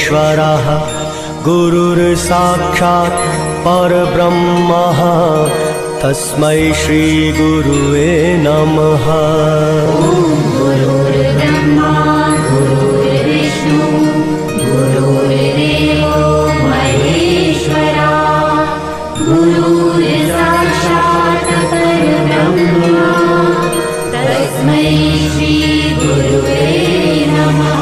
परमेश्वरः गुरुर्साक्षात् परब्रह्मः तस्मै श्री गुरुवे नमः। गुरुर्ब्रह्मा गुरुर्विष्णु गुरुर्देवो महेश्वरा गुरुर्साक्षात् परब्रह्मा तस्मै श्री गुरुवे नमः।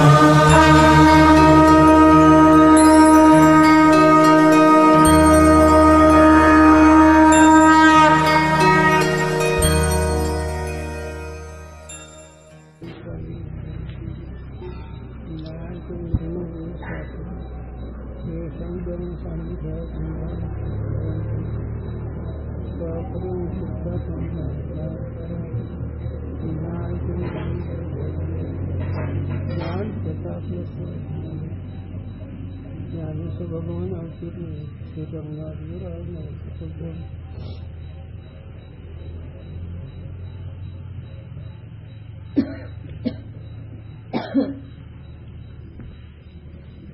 भगवान अवतीर्ण श्री रंगनाथ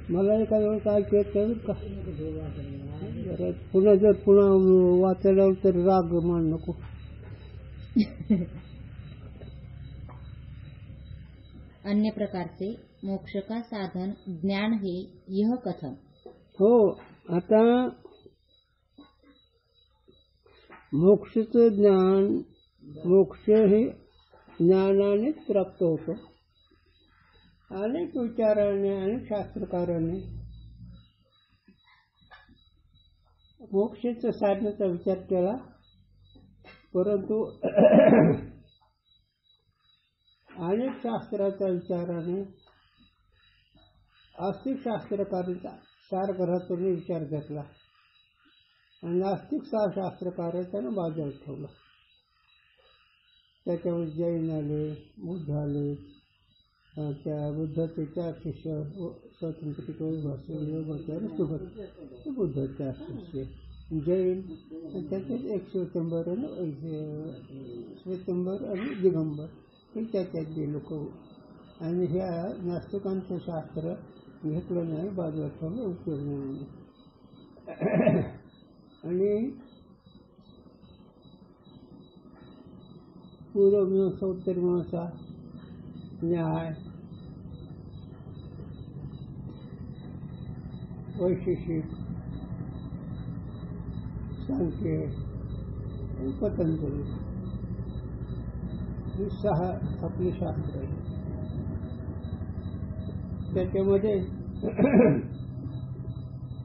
मला एका वेळ काय केलं का पुन्हा जर पुन्हा वाचायला तर राग मान नको. अन्य प्रकारचे मोक्ष का साधन ज्ञान हे यह कथन. हो, आता मोक्षचं ज्ञान, मोक्ष हे ज्ञानानेच प्राप्त होतं. अनेक विचाराने अनेक शास्त्रकारांनी मोक्षाच्या साधनाचा विचार केला, परंतु अनेक शास्त्राच्या विचाराने आस्तिक शास्त्रकारांचा सारग्रहातून विचार घेतला आणि नास्तिक शास्त्रकारांना बाजूला ठेवला. त्याच्यामध्ये जैन आले, बुद्ध आले, त्या बुद्धाचे 4 शिष्य स्वतंत्र योगाचार्य सुगत, बुद्धाचे 4 शिष्य जैन, त्याच्यात एक श्वेतंबर आणि दिगंबर हे त्याच्यात गेलो लोक. आणि ह्या नास्तिकांचं शास्त्र घेतलं नाही, बाजूला ठेवलं, उपयोग नाही. आणि पूर्वमीमांसा उत्तरमीमांसा न्याय वैशेषिक सांख्य आणि पतंजली ही 6 आपली शास्त्र आहे. त्याच्यामध्ये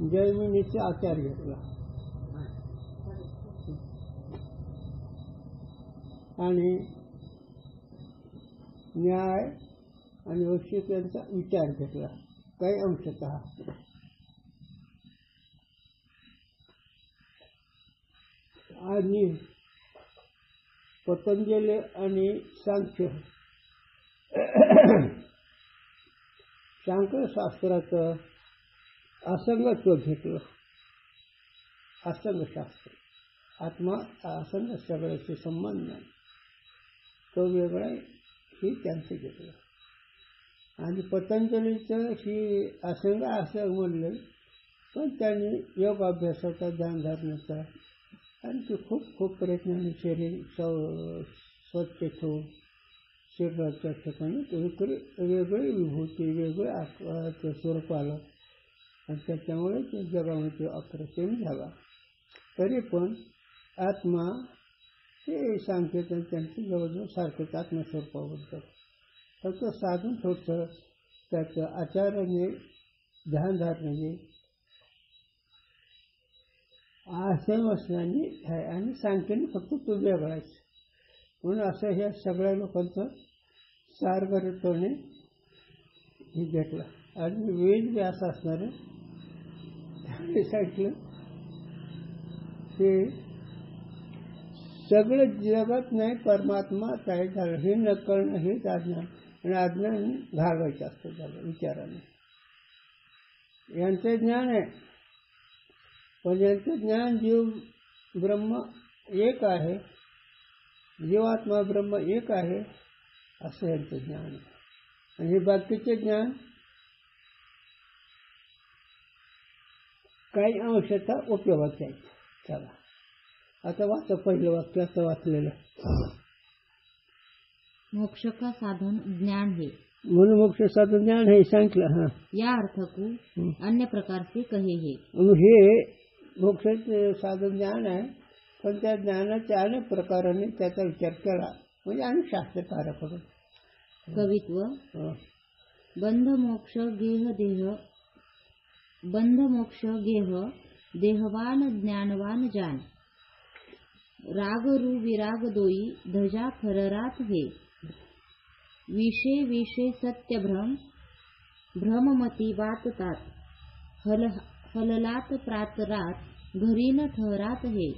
जैमिनीचा आचार घेतला आणि न्याय आणि वैशेषिक यांचा विचार घेतला काही अंशतः. आणि पतंजली आणि सांख्य शास्त्राचं असंगत्व घेतलं. असंग शास्त्र, आत्मा असंग, सगळ्याचे संबंध नाही, तो वेगळा ही त्यांचं घेतलं. आणि पतंजलीचं ही असंग असं म्हणलं, पण त्यांनी योग अभ्यासाचा, ध्यानधारणाचा आणखी खूप प्रयत्नाने शरीर स्वच्छ ठेवून शरीराच्या ठिकाणी वेगळी विभूती, वेगळं आकाराचं स्वरूप आलं आणि त्याच्यामुळे ते जगामध्ये अप्रतिम झाला. तरी पण आत्मा हे सांकेतन त्यांचं जवळजवळ सारखंच आत्मस्वरूपाबद्दल. फक्त साधून थोडंसं त्याचं आचाराने, ध्यानधारणाने, आशयवसनाने आहे. आणि सांख्याने फक्त तो वेगळाच. म्हणून असं ह्या सगळ्या लोकांचं सारगर्भपणे हे घेतलं. आणि वेद व्यास असणारं त्याने सांगितलं ते सगळं जगत नाही, परमात्मा काय झालं हे न कळणं हेच अज्ञान. आणि अज्ञान घालवायचं असतं झालं विचाराने. यांचं ज्ञान आहे, पण यांचं ज्ञान जीव ब्रह्म एक आहे, जीवात्मा ब्रह्म एक आहे असं यांचं ज्ञान आहे. आणि हे बाकीचे ज्ञान काही अंशता उपयोगाचे आहेत. चला आता वाचा पहिलं वाक्य आता वाचलेलं. मोक्ष का साधन ज्ञान है, म्हणून मोक्ष साधन ज्ञान हे सांगितलं. हां, या अर्थ को अन्य प्रकार से कहे है. म्हणून हे मोक्षाचे साधन ज्ञान आहे, पण त्या ज्ञानाच्या अनेक प्रकाराने त्याचा विचार केला म्हणजे अनेक शास्त्रकार करून. कवित्व. बंध मोक्ष गेह देहवान ज्ञानवान जान. राग रु विराग दोई धजा फररात हे. विषय सत्य भ्रममती बात तात. हललात प्रातरात घरी न ठहरात हे.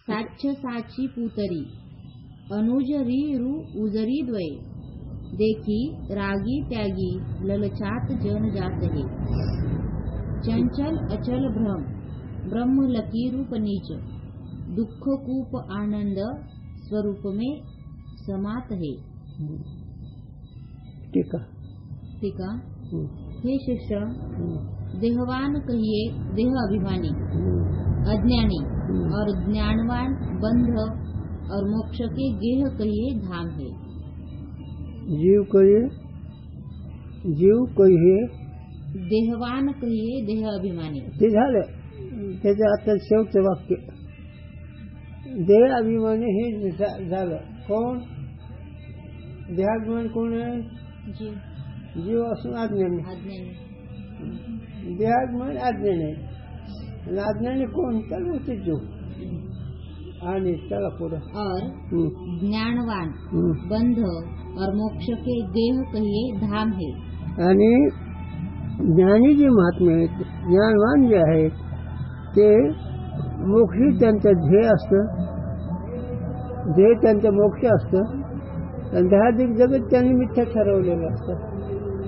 साच्छ साची पुतरी अनुज री रु उजरी द्वय. देखी रागी त्यागी ललचात जन जात हे. चंचल अचल ब्रह्म लकी रूप नीच. दुःख कूप आनंद स्वरूप में समात है. टीका. हे शिष्य, देहवान कहिए देह अभिमानी, अज्ञानी, और ज्ञानवान बंध और मोक्ष के गेह कहिए धाम है. जीव कहिए देहवान कहिए देह अभिमानी. ते झालं. त्याचं आता शेवटचं वाक्य देह अभिमानी हे झालं. कोण देहाभिमानी कोण आहे? जीव असून अज्ञानी. देहाभिमानी अज्ञानी आहे. अज्ञानी कोण? त्याला होते जीव. आणि चला पुढं. और ज्ञानवान बंध और मोक्ष के गेह कहिए धाम है. आणि ज्ञानी जे महात्मे आहेत, ज्ञानवान जे आहेत, ते मोक्षी त्यांचं ध्येय असतं. ध्येय त्यांचं मोक्ष असतं. आणि दहाधिक जगत त्यांनी मिथ्या ठरवलेलं असतं.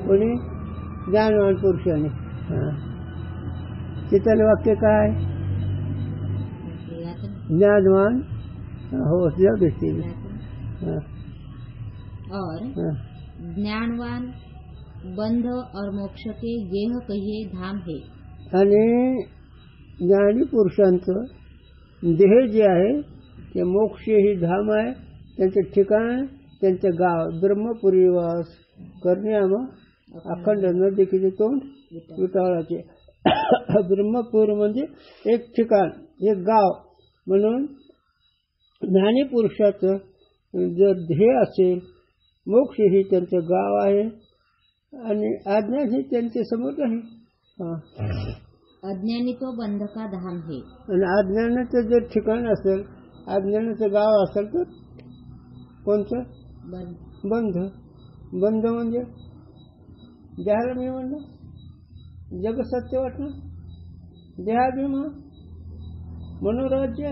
कोणी? ज्ञानवान पुरुषाने. तिथलं वाक्य काय? ज्ञानवान हो देतील. और ज्ञानवान बंध और मोक्ष के गेह कहिए धाम है. आणि ज्ञानी पुरुषांचं देह जे आहे ते मोक्ष ही धाम आहे. त्यांचं ठिकाण, त्यांचं गाव ब्रह्मपुरी वास करण्याम अखंड नदीचे तोंड विटाळाचे. ब्रह्मपूर म्हणजे एक ठिकाण, एक गाव. म्हणून ज्ञानी पुरुषाचं जर ध्येय असेल, मोक्ष ही त्यांचं गाव आहे आणि अज्ञान ही त्यांच्या समोर नाही. अज्ञानी तो बंध का धाम है. आणि अज्ञानाचं जर ठिकाण असेल, अज्ञानाचं गाव असेल तर कोणतं? बंध. बंध म्हणजे देहाला मी म्हणलं जग सत्य वाटणं, देहाभिमान, मनोराज्य,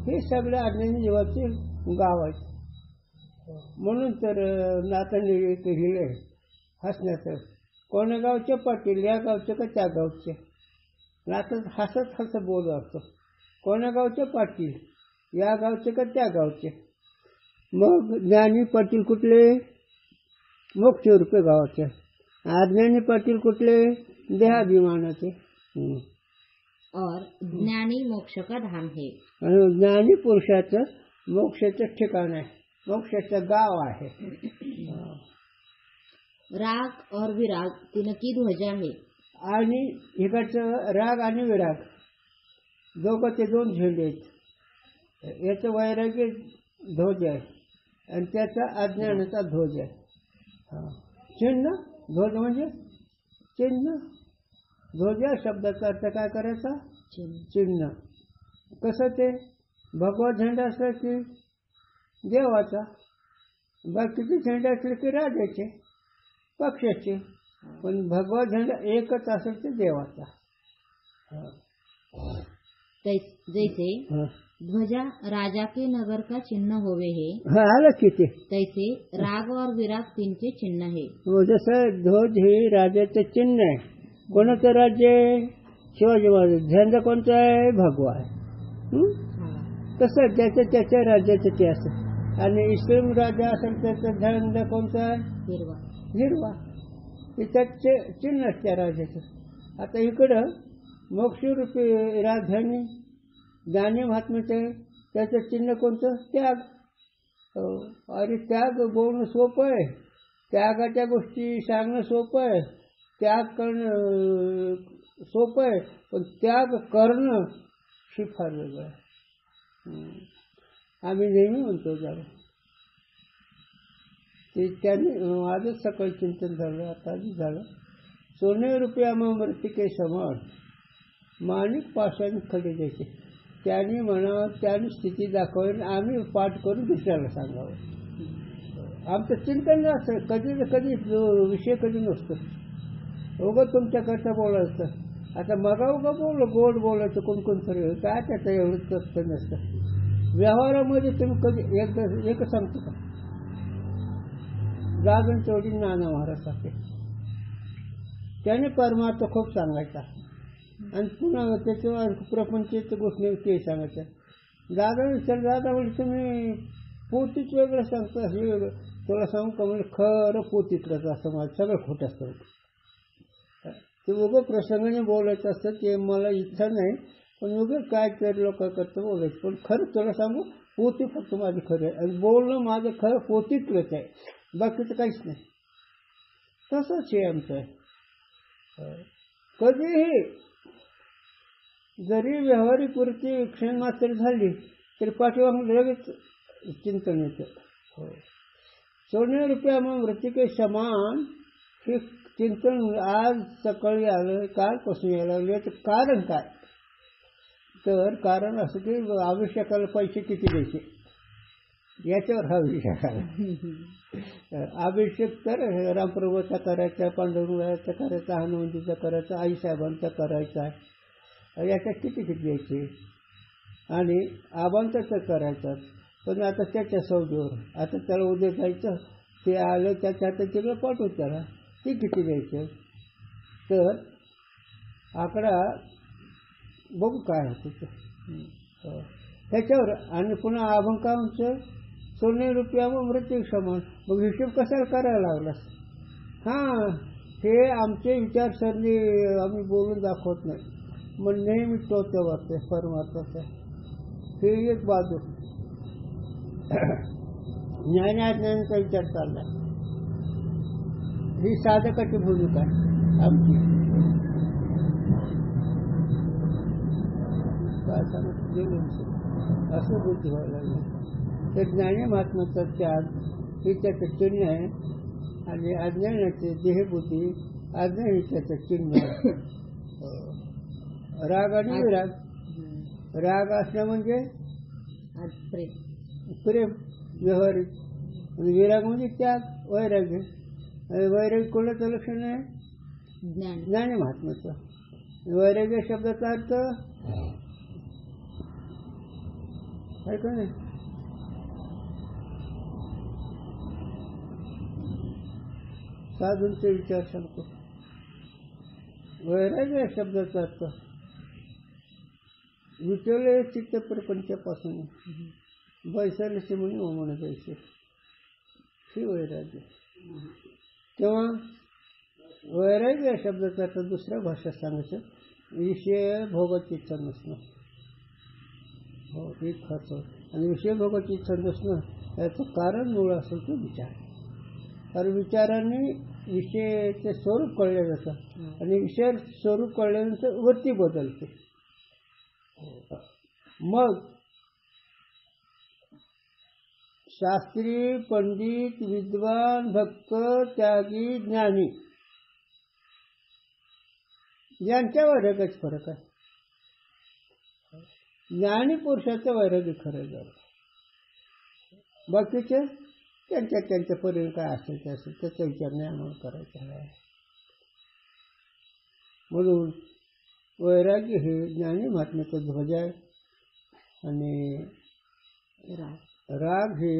हे सगळे अज्ञानी जीवाचे गाव आहेत. म्हणून तर नातांनी एक लिहिले हसण्याचं, कोण्या गावचे पाटील, या गावचे का त्या गावचे. नातं हसत हसत बोलत असतो. कोण्या गावचे पाटील, या गावचे का त्या गावचे. मग ज्ञानी पाटील कुठले? मोक्ष रूपे गावाचे. अज्ञानी पाटील कुठले? देहाभिमानाचे. और ज्ञानी मोक्ष का धाम है. आणि ज्ञानी पुरुषाचं मोक्षाचं ठिकाण आहे, मोक्षाचं गाव आहे. राग और विराग तिनकी ध्वजा है. आणि इकडचं राग आणि विराग दोघं ते दोन झेंडे आहेत. याचं वैराग्य ध्वज आहे आणि त्याचा अज्ञानाचा ध्वज आहे. चिन्ह. ध्वज म्हणजे चिन्ह. ध्वज या शब्दाचा अर्थ काय करायचा? चिन्ह. कसं ते? भगवा झेंडा असला की देवाचा, बाकीचे झेंडे असले की राजाचे, पक्षाचे. पण भगवा झेंडा एकच असेल ते देवाचा. जैसे ध्वजा राजा के नगर का चिन्ह होवे है, आलं की ते तैसे राग और विराग तिनके चिन्ह है. जसं ध्वज हे राजाचं चिन्ह आहे. कोणाचं राज्य आहे? शिवाजी महाराज. झेंडा कोणता आहे? भगवा आहे. तसं त्याच्या त्याच्या राज्याचं ते असं. आणि इस्लाम राजा असेल त्याचा झेंडा कोणता आहे? हिरवा. हे त्याचे चिन्ह त्या राजाचं. आता इकडं मोक्षरूपी राजधानी ज्ञानी महात्म्याचं आहे. त्याचं चिन्ह कोणतं? त्याग. अरे त्याग बोलणं सोपं आहे, त्यागाच्या गोष्टी सांगणं सोपं आहे, त्याग करणं सोपं आहे, पण त्याग करणं हे फार वेगळं आहे. आम्ही नेहमी म्हणतो जरा ते त्यांनी आजच सकाळी चिंतन झालं, आता आधी झालं. सोने रुपया मृतिके समान माणिक पाषाण खडे द्यायचे. त्यांनी म्हणावं, त्यांनी स्थिती दाखवावी, आम्ही पाठ करून दुसऱ्याला सांगावं. आमचं चिंतन असं कधी ना कधी विषय कधी नसतो. उगं तुमच्याकरता बोलायचं. आता मगा उगं बोललं, गोड बोलायचं कोण तरी काय त्याचं एवढं तथ्य नसतं. व्यवहारामध्ये तुम्ही कधी एकच सांगतो का? रागण चौडी नाना महाराजसारखे त्याने परमार्थ खूप सांगायचा आणि पुन्हा त्याच्यावर प्रपंचाच्या गोष्टी ते सांगायच्या. दादा विचार दादा म्हणजे तुम्ही पोतीच वेगळं सांगता, हे वेगळं. तुला सांगू का म्हणजे खरं पोतीतलंच असं माझं सगळं खोटं असतं. ते उगं प्रसंगाने बोलायचं असतं, ते मला इच्छा नाही, पण उगं काय तरी लोक करतं बोलायचं. पण खरं तुला सांगू पोती फक्त माझी खरं आहे आणि बोलणं माझं खरं पोतीतलंच आहे, बाकीचं काहीच नाही. तसंच हे आमचं आहे. कधीही जरी व्यावहारिक वृत्ती क्षण मात्र झाली तरी पाठीमागून लगेच चिंतन येतं. सोने रुपया मग वृत्तिके समान हे चिंतन आज सकाळी आलं, कालपासून यायला लागलं. याचं कारण काय? तर कारण असं की आवश्यकाला पैसे किती द्यायचे याच्यावर हा विषय आला. अभिषेक तर रामप्रभूचा करायचा, पांडुरंगाचा करायचा, हनुमंतीचा करायचा, आईसाहेबांचा करायचा, याच्यात किती द्यायचे आणि आबांचा तर करायचा. पण आता त्याच्या सौदीवर आता त्याला उद्या जायचं, ते आलं त्याच्या हातात सगळं पाठवू त्याला, ते किती द्यायचं. तर आकडा बघू काय होतं त्याच्यावर. आणि पुन्हा अभंकांचं सोने रुपया मग मृत्यू समान. मग हिशोब कशाला करायला लागलास? हां, हे आमचे विचारसरणी आम्ही बोलून दाखवत नाही, मग नेहमी तोच वाटते परमार्थाचा. हे एक बाजू ज्ञानाज्ञानाचा विचार चालला. ही साधकाची भूमिका आहे आमची. काय सांगत गेलो असं बुद्धी व्हायला लागली. तर ज्ञानी महात्म्याचा त्याग हे त्याचं चिन्ह आहे आणि अज्ञानाचे देहबुद्धी अज्ञान हे त्याचं चिन्ह आहे. राग आणि विराग. राग असणं म्हणजे प्रेम व्यवहारिक, आणि विराग म्हणजे त्याग वैराग्य. वैराग्य कोणाचं लक्षण आहे? ज्ञानी महात्म्याचं. वैराग्य शब्दाचा अर्थ आहे का नाही? साधूंचे विचार सांगतो. वैराग्य शब्दाचा अर्थ विचवले चित्त प्रपंचापासून बैसायचे म्हणून ओमण जायचे, हे वैराग्य. तेव्हा वैराग्य शब्दाचा अर्थ दुसऱ्या भाषेत सांगायचं विषय भोगाची इच्छा नसणं. हो, एक खर्च. आणि विषय भोगाची इच्छा नसणं याचं कारण मूळ असेल तो विचार. कारण विचाराने विषयाचे स्वरूप कळले जातं आणि विषय स्वरूप कळल्यानंतर वृत्ती बदलते. मग शास्त्री, पंडित, विद्वान, भक्त, त्यागी, ज्ञानी यांच्या वैराग्याच फरक आहे. ज्ञानी पुरुषाचं वैराग्य खरं झालं, बाकीचे त्यांच्या परिणाम काय असेल ते असेल त्याचा विचार नाही आम्हाला करायचा आहे. म्हणून वैराग्य हे ज्ञानी महात्म्याचं ध्वज आहे आणि राग हे,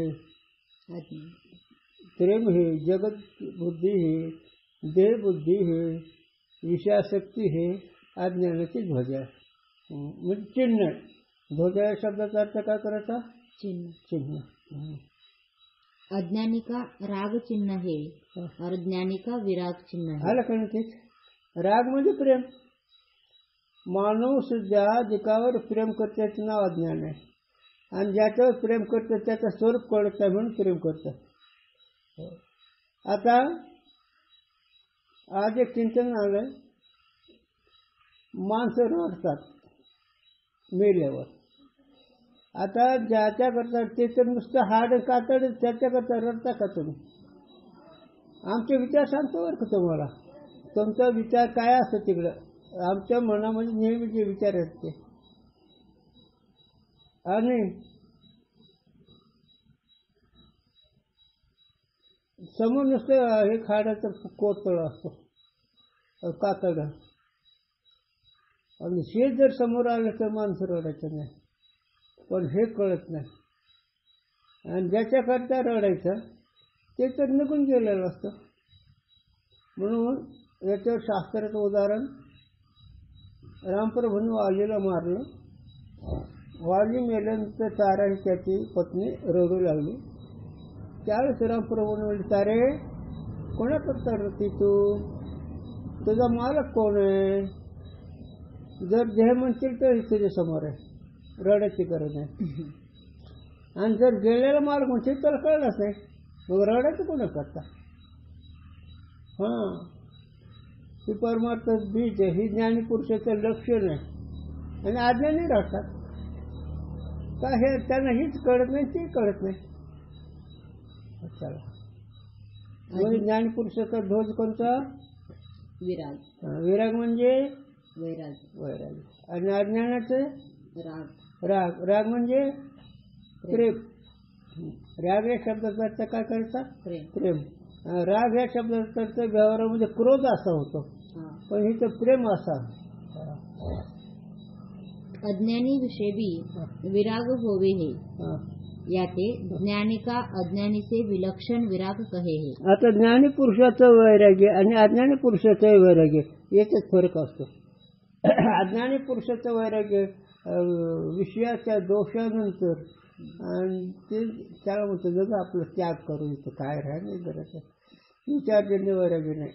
प्रेम हे, जगत बुद्धी हे, देह बुद्धी हे, विषयासक्ती हे अज्ञानाची ध्वज आहे. म्हणजे चिन्ह. ध्वज या शब्दाचा अर्थ काय करायचा? चिन्ह. अज्ञानी का राग चिन्ह है और ज्ञानी का विराग चिन्ह है. आलं का? तेच राग म्हणजे प्रेम माणूस ज्या अधिकावर प्रेम करतो त्याचं नाव अज्ञान आहे, आणि ज्याच्यावर प्रेम करतो त्याचं स्वरूप कळत नाही म्हणून प्रेम करतं. आता आज एक चिंतन आलं, माणसं रडतात मेल्यावर. आता ज्याच्याकरता ते तर नुसतं हाड कातड, त्याच्याकरता रडता का तुम्ही? आमचे विचार सांगतो बरं का तुम्हाला, तुमचा विचार काय असतो तिकडं, आमच्या मनामध्ये नेहमी जे विचार आहेत ते. आणि समोर नुसतं हे खाड्याचं कोतळ असतो, कातड, आणि हे जर समोर आलं तर माणसं रडायचं नाही. पण हे कळत नाही, आणि ज्याच्याकरता रडायचं ते तर निघून गेलेलं असतं. म्हणून याच्यावर शास्त्राचं उदाहरण, रामप्रभूंनी वालीला मारलं. वाली मेल्यानंतर तारा ही त्याची पत्नी रडू लागली. त्यावेळेस रामप्रभूंनी म्हणले, तारे कोणाकरता रडती तू? तुझा मालक कोण आहे? जर देह म्हणतील तर तुझ्या समोर आहे, रडायची गरज नाही. आणि जर गेलेला मालक म्हणतील तर कळलंच नाही, मग रडायचं कोणा करता? हां, ही परमार्थ बीज आहे, ही ज्ञानीपुरुषाचं लक्षण आहे. आणि अज्ञानी राहतात का हे त्यांना हीच कळत नाही, ते कळत नाही. चला, म्हणजे ज्ञानीपुरुषाचा ध्वज कोणता? विराग. विराग म्हणजे वैराग. वैराग. आणि अज्ञानाचं राग. राग. राग म्हणजे प्रेम. राग या शब्दाचा अर्थ काय करायचा? प्रेम. राग या शब्दाचा अर्थ व्यवहारामध्ये क्रोध असा होतो, पण इथं प्रेम असा. अज्ञानी विषयी विराग होवे हे, याते ज्ञानी का अज्ञानी से विलक्षण विराग कहे हे. आता ज्ञानी पुरुषाचं वैराग्य आणि अज्ञानी पुरुषाचं वैराग्य याच्यात फरक असतो. अज्ञानी पुरुषाचं वैराग्य विषयाच्या दोषानंतर, आणि ते त्याला म्हणतो जसं आपलं त्याग करू इथं काय राहिलं करायचं, विचारजन्य वैराग्य नाही.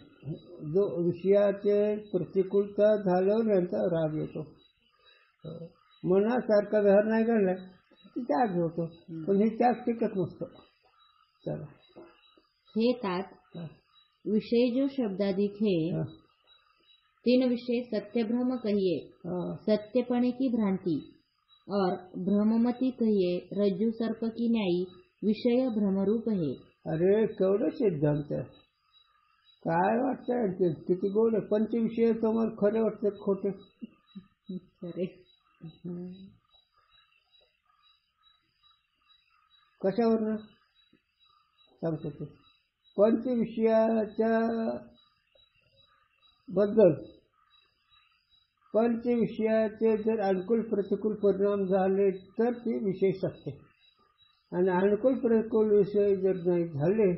जो विषयाचे प्रतिकूलता झाल्यावर यांचा राग येतो. मनासारखा व्यवहार नाही घडला की त्याग होतो, पण हे त्याग टिकत नसतो. चला, हे तात विषय जो शब्दाधिक है, तीन विषय सत्य भ्रम कहिए, सत्यपणे की भ्रांति, और भ्रममती कहिए रज्जू सर्प की न्यायी, विषय भ्रमरूप है. अरे केवढं सिद्धांत आहे, काय वाटतंय किती गोड आहे. पंचविषय तुम्हाला खरे वाटतात खोटे? कशावरनं सांगतो ते? पंचविषयाच्या बद्दल, पंचविषयाचे जर अनुकूल प्रतिकूल परिणाम झाले तर ते विषय सत्य, आणि अनुकूल प्रतिकूल विषय जर नाही झाले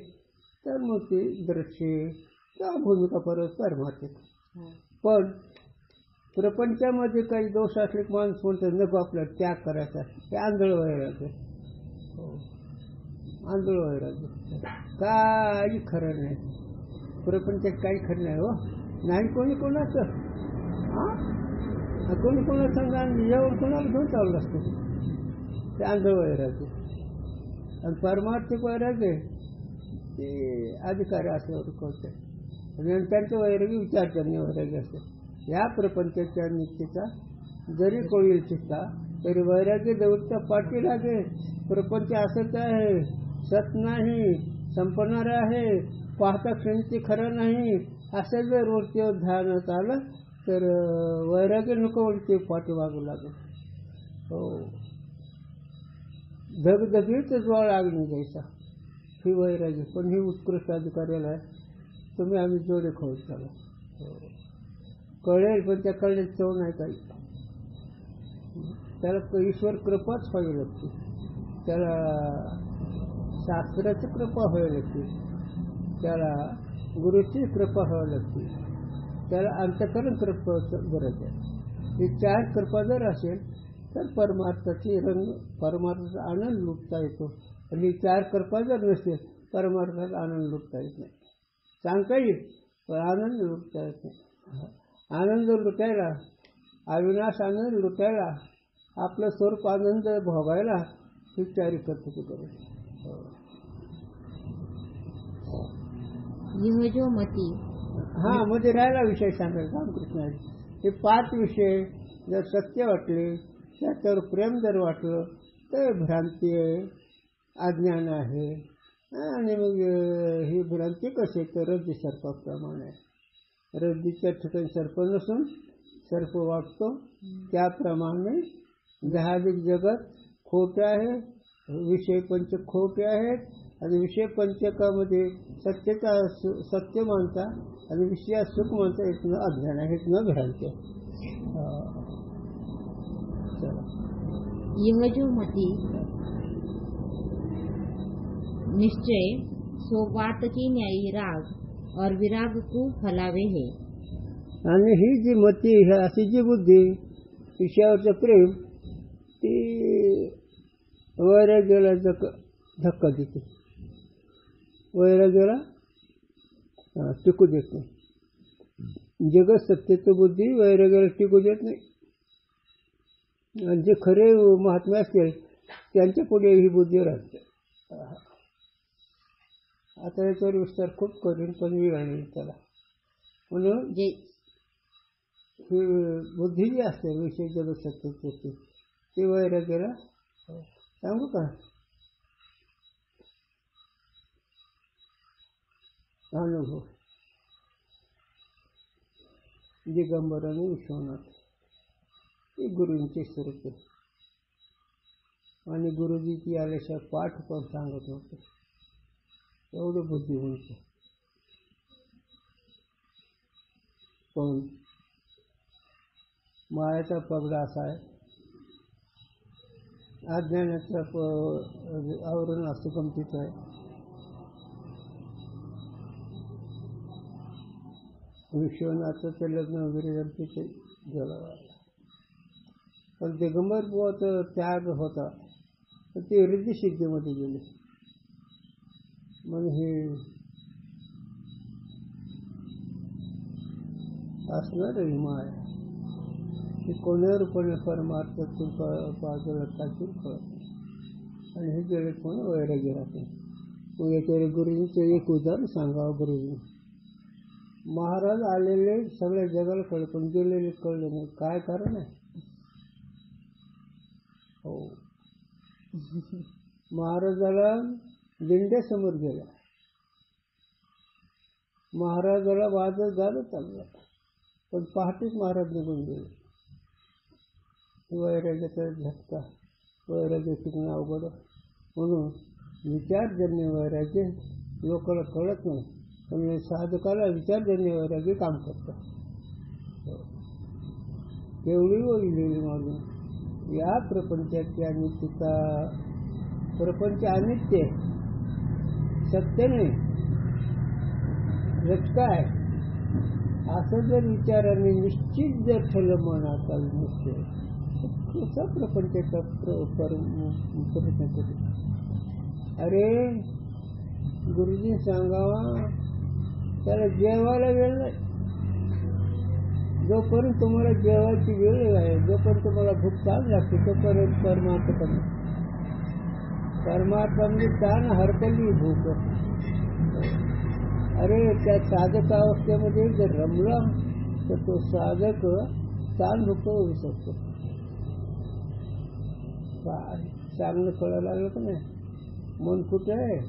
तर मग ते दृश्य किंवा भूमिका परत परमार्थिक. पण प्रपंचामध्ये काही दोष असले की माणूस म्हणतो नको आपल्याला त्याग करायचा, हे आंधळ वैराग्य. आंधळ वैराग्य काही खरं नाही. प्रपंचात काही खरं नाही हो, नाही कोणी कोणाचं. कोणी कोणाला सांगा जेवण कोणाला घेऊन चाललं असतं, ते आंधळ वैराग्य. आणि परमार्थिक वैराग्य ते अधिकारी असल्यावर कळते, आणि त्यांचं वैराग्य विचारजन्य वैराग्य असते. या प्रपंचाच्या नित्येचा जरी कोळी चित्ता तरी वैराग्य जवळच्या पाठी लागे. प्रपंच असंच आहे, सत नाही, संपणार आहे, पाहता क्षणीचे खरं नाही, असं जर वरतीवर ध्यानात आलं तर वैराग्य नको वरती पाठी वागू लागेल. हो, धगधगीच ज्वाळ लागली जायचा ही वैराग्य. पण ही उत्कृष्ट अधिकाऱ्याला आहे, तुम्ही आम्ही जोडे खाऊन चाला. कळेल, पण त्या कळण्याची चव नाही काही. त्याला ईश्वर कृपाच व्हावी लागते, त्याला शास्त्राची कृपा व्हावी लागते, त्याला गुरुची कृपा व्हावी लागते, त्याला अंतःकरण कृपाचं गरज आहे. ही चार कृपा जर असेल तर परमार्थाची रंग, परमार्थाचा आनंद लुटता येतो. आणि ही चार कृपा जर नसेल परमार्थाचा आनंद लुटता येत नाही. सांगता येईल पण आनंद लुटता येत नाही. आनंद लुटायला अविनाश आनंद लुटायला, आपलं स्वरूप आनंद भोगायला ही चारी कर्तव्य करायची. यह जो मती हा मध्ये राहिला विषय सांगायला रामकृष्णाचे. हे 5 विषय जर सत्य वाटले, त्याच्यावर प्रेम जर वाटलं तर भ्रांती आहे, अज्ञान आहे. आणि मग ही भ्रांती कशी तर रज्जू सर्पाप्रमाणे. रज्जूच्या ठिकाणी सर्प नसून सर्प वाटतो, त्याप्रमाणे जहाजिक जगत खोटे आहे, विषय पंच खोटे आहेत. आणि विषय पंचकामध्ये सत्यता सत्य मानता आणि विषयात सुख मानता, इथनं अज्ञान आहे, इथनं भ्रांती आहे. चला. यह जो मती निश्चय सो बात की न्यायी राग और विराग को फलावे है. आणि ही जी मती, अशी जी बुद्धी, विषयावरचं प्रेम, ती वैराग्याला धक्का देते, वैराग्याला टिकू देत नाही. जगत सत्यत्व बुद्धी वैराग्याला टिकू देत नाही. आणि जे खरे महात्मे असतील त्यांच्या पुढे ही बुद्धी राहते. आता याच्यावर विस्तार खूप करीन, पण वेळ नाही त्याला. म्हणून ही बुद्धी जी असते विषय जगत सत्यत्व, ती वैराग्याला सांगू का अनुभव. दिगंबर आणि विश्वनाथ हे गुरूंचे स्वरूप आहे. आणि गुरुजी ती आल्याशिवाय पाठ पण सांगत नव्हते, एवढं बुद्धिवंत. पण मायाचा पगडा असा आहे, अज्ञानाचं आवरण असं गमतीचं आहे. विश्वनाथाचं लग्न वगैरे झालं तिथे गेलं. पण दिगंबर बुवाचा त्याग होता, तर ते रिद्धी सिद्धीमध्ये गेले. म्हणून हे असणार ही माया, हे कोणावर पण परमार्थातून बाजूला टाकून कळत. आणि हे गेले कोण वैराग्य राहते. मग याच्यावर गुरुजींचं एक उदाहरण सांगावं. गुरुजी महाराज आलेले सगळ्या जगाला कळले, पण गेलेले कळले नाही. काय कारण आहे? हो, महाराजाला दिंड्यासमोर गेला, महाराजाला वाजत झालं चाललं, पण पहाटेच महाराज निघून गेले. वैराग्याचा झटका, वैराग्य शिकणं अवघड. म्हणून विचारजन्य वैराग्य लोकांना कळत नाही, पण साधकाला विचारजन्य वैराग्य काम करतं. केवढी ओळखलेली मागून या प्रपंचाची अनित्यता. प्रपंच अनित्य, सत्य नाही, रचका आहे, असं जर विचाराने निश्चित जर ठरलं मनाचा निश्चय, कसा प्रपंचाचा प्रयत्न करू. अरे गुरुजी सांगावा, त्याला जेवायला वेळ नाही. जोपर्यंत तुम्हाला जेवायची वेळ आहे, जोपर्यंत तुम्हाला भूक ताण लागते, तोपर्यंत परमार्थ कमी. परमार्थ म्हणजे ताण हरपली भूक. अरे त्या साधक अवस्थेमध्ये जर रमला तर तो साधक ताण भूक होऊ शकतो. चांगलं कळायला लागलं का नाही? मन कुठे आहे?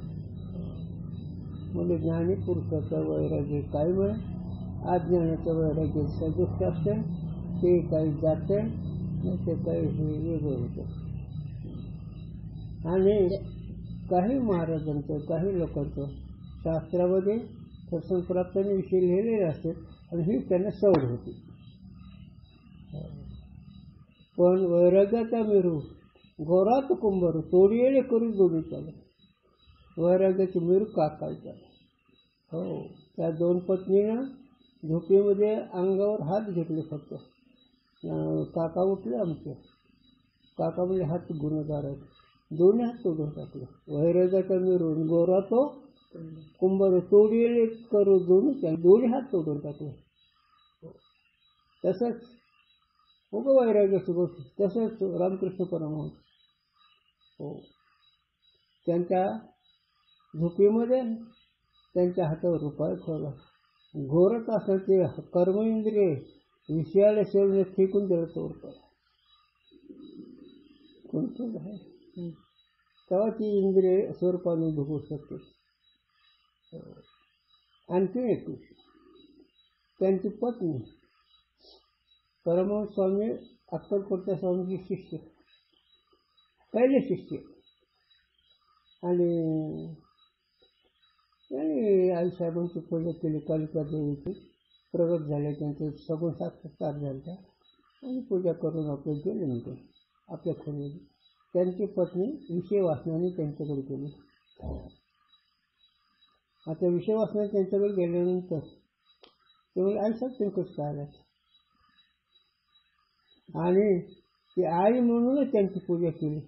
म्हणजे ज्ञानी पुरुषाचं वैराग्य काय म्हणे, अज्ञानाचं वैराग्य सदुष्ट असते, ते काही जाते नाही, ते काही वेगळं होतं. आणि काही महाराजांचं, काही लोकांचं शास्त्रामध्ये दर्शन प्राप्तीविषयी लिहिलेले असते, आणि ही त्यांना सवड होती. पण वैराग्याचा मेरू घोरात कुंभारू तोडियेले करू दोन्ही चालू. वैराग्याची मेरू काकायचा. हो, त्या 2 पत्नीनं झोपेमध्ये अंगावर हात घेतले. फक्त काका उठले आमचे, काका म्हणजे हात गुन्हेगार आहेत, दोन्ही हात तोडून टाकले. वैराग्याचा मेरू गोरा तो कुंभार तोडियेले करू दोन्ही हात तोडून टाकले. तसंच उगं वैराग्याची गोष्ट. तसंच रामकृष्ण परमहंस हो, त्यांच्या झोपेमध्ये त्यांच्या हातावर रुपये ठेवला. घोरत असं ते कर्म इंद्रिय विषयाला सेवने फेकून दिलं तो रुपये. कोणतं आहे तेव्हा ती इंद्रिय स्वरूपाने भोगू शकते. आणखी एक त्यांची पत्नी परमहंस स्वामी अक्कलकोटच्या स्वामीची शिष्य, पहिले शिष्य. आणि त्यांनी आईसाहेबांची पूजा केली. कालिका देवीची प्रगट झाले, त्यांचे सगुण साक्षात्कार झाला आणि पूजा करून आपले गेले निघून आपल्या खोलीमध्ये. त्यांची पत्नी विषय वासनाने त्यांच्याकडे गेली. आता विषय वासनाने त्यांच्याकडे गेल्यानंतर ते म्हणजे आईसाहेब तुम्ही कसं काय आलात. आणि ती आई म्हणूनच त्यांची पूजा केली.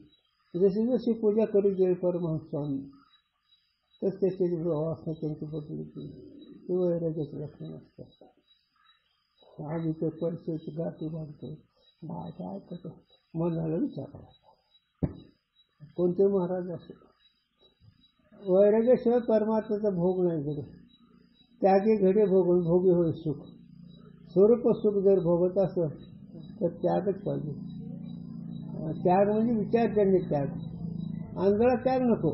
जशी जशी पूजा करीत गेली परमहंस स्वामी तस त्याची वासना त्यांची बदली केली. ते वैराग्याचं लक्षण असतात. आम्ही ते परिस्थिती गाठी बांधतो काय ऐकतो मनाला विचारायला. कोणते महाराज असो वैराग्याशिवाय परमात्म्याचा भोग नाही घडे. त्यागी घडे भोगून भोगी होय सुख. स्वरूप सुख जर भोगत असेल तर त्यागच पाहिजे. त्याग म्हणजे विचारजन्य त्याग. आंधळा त्याग नको.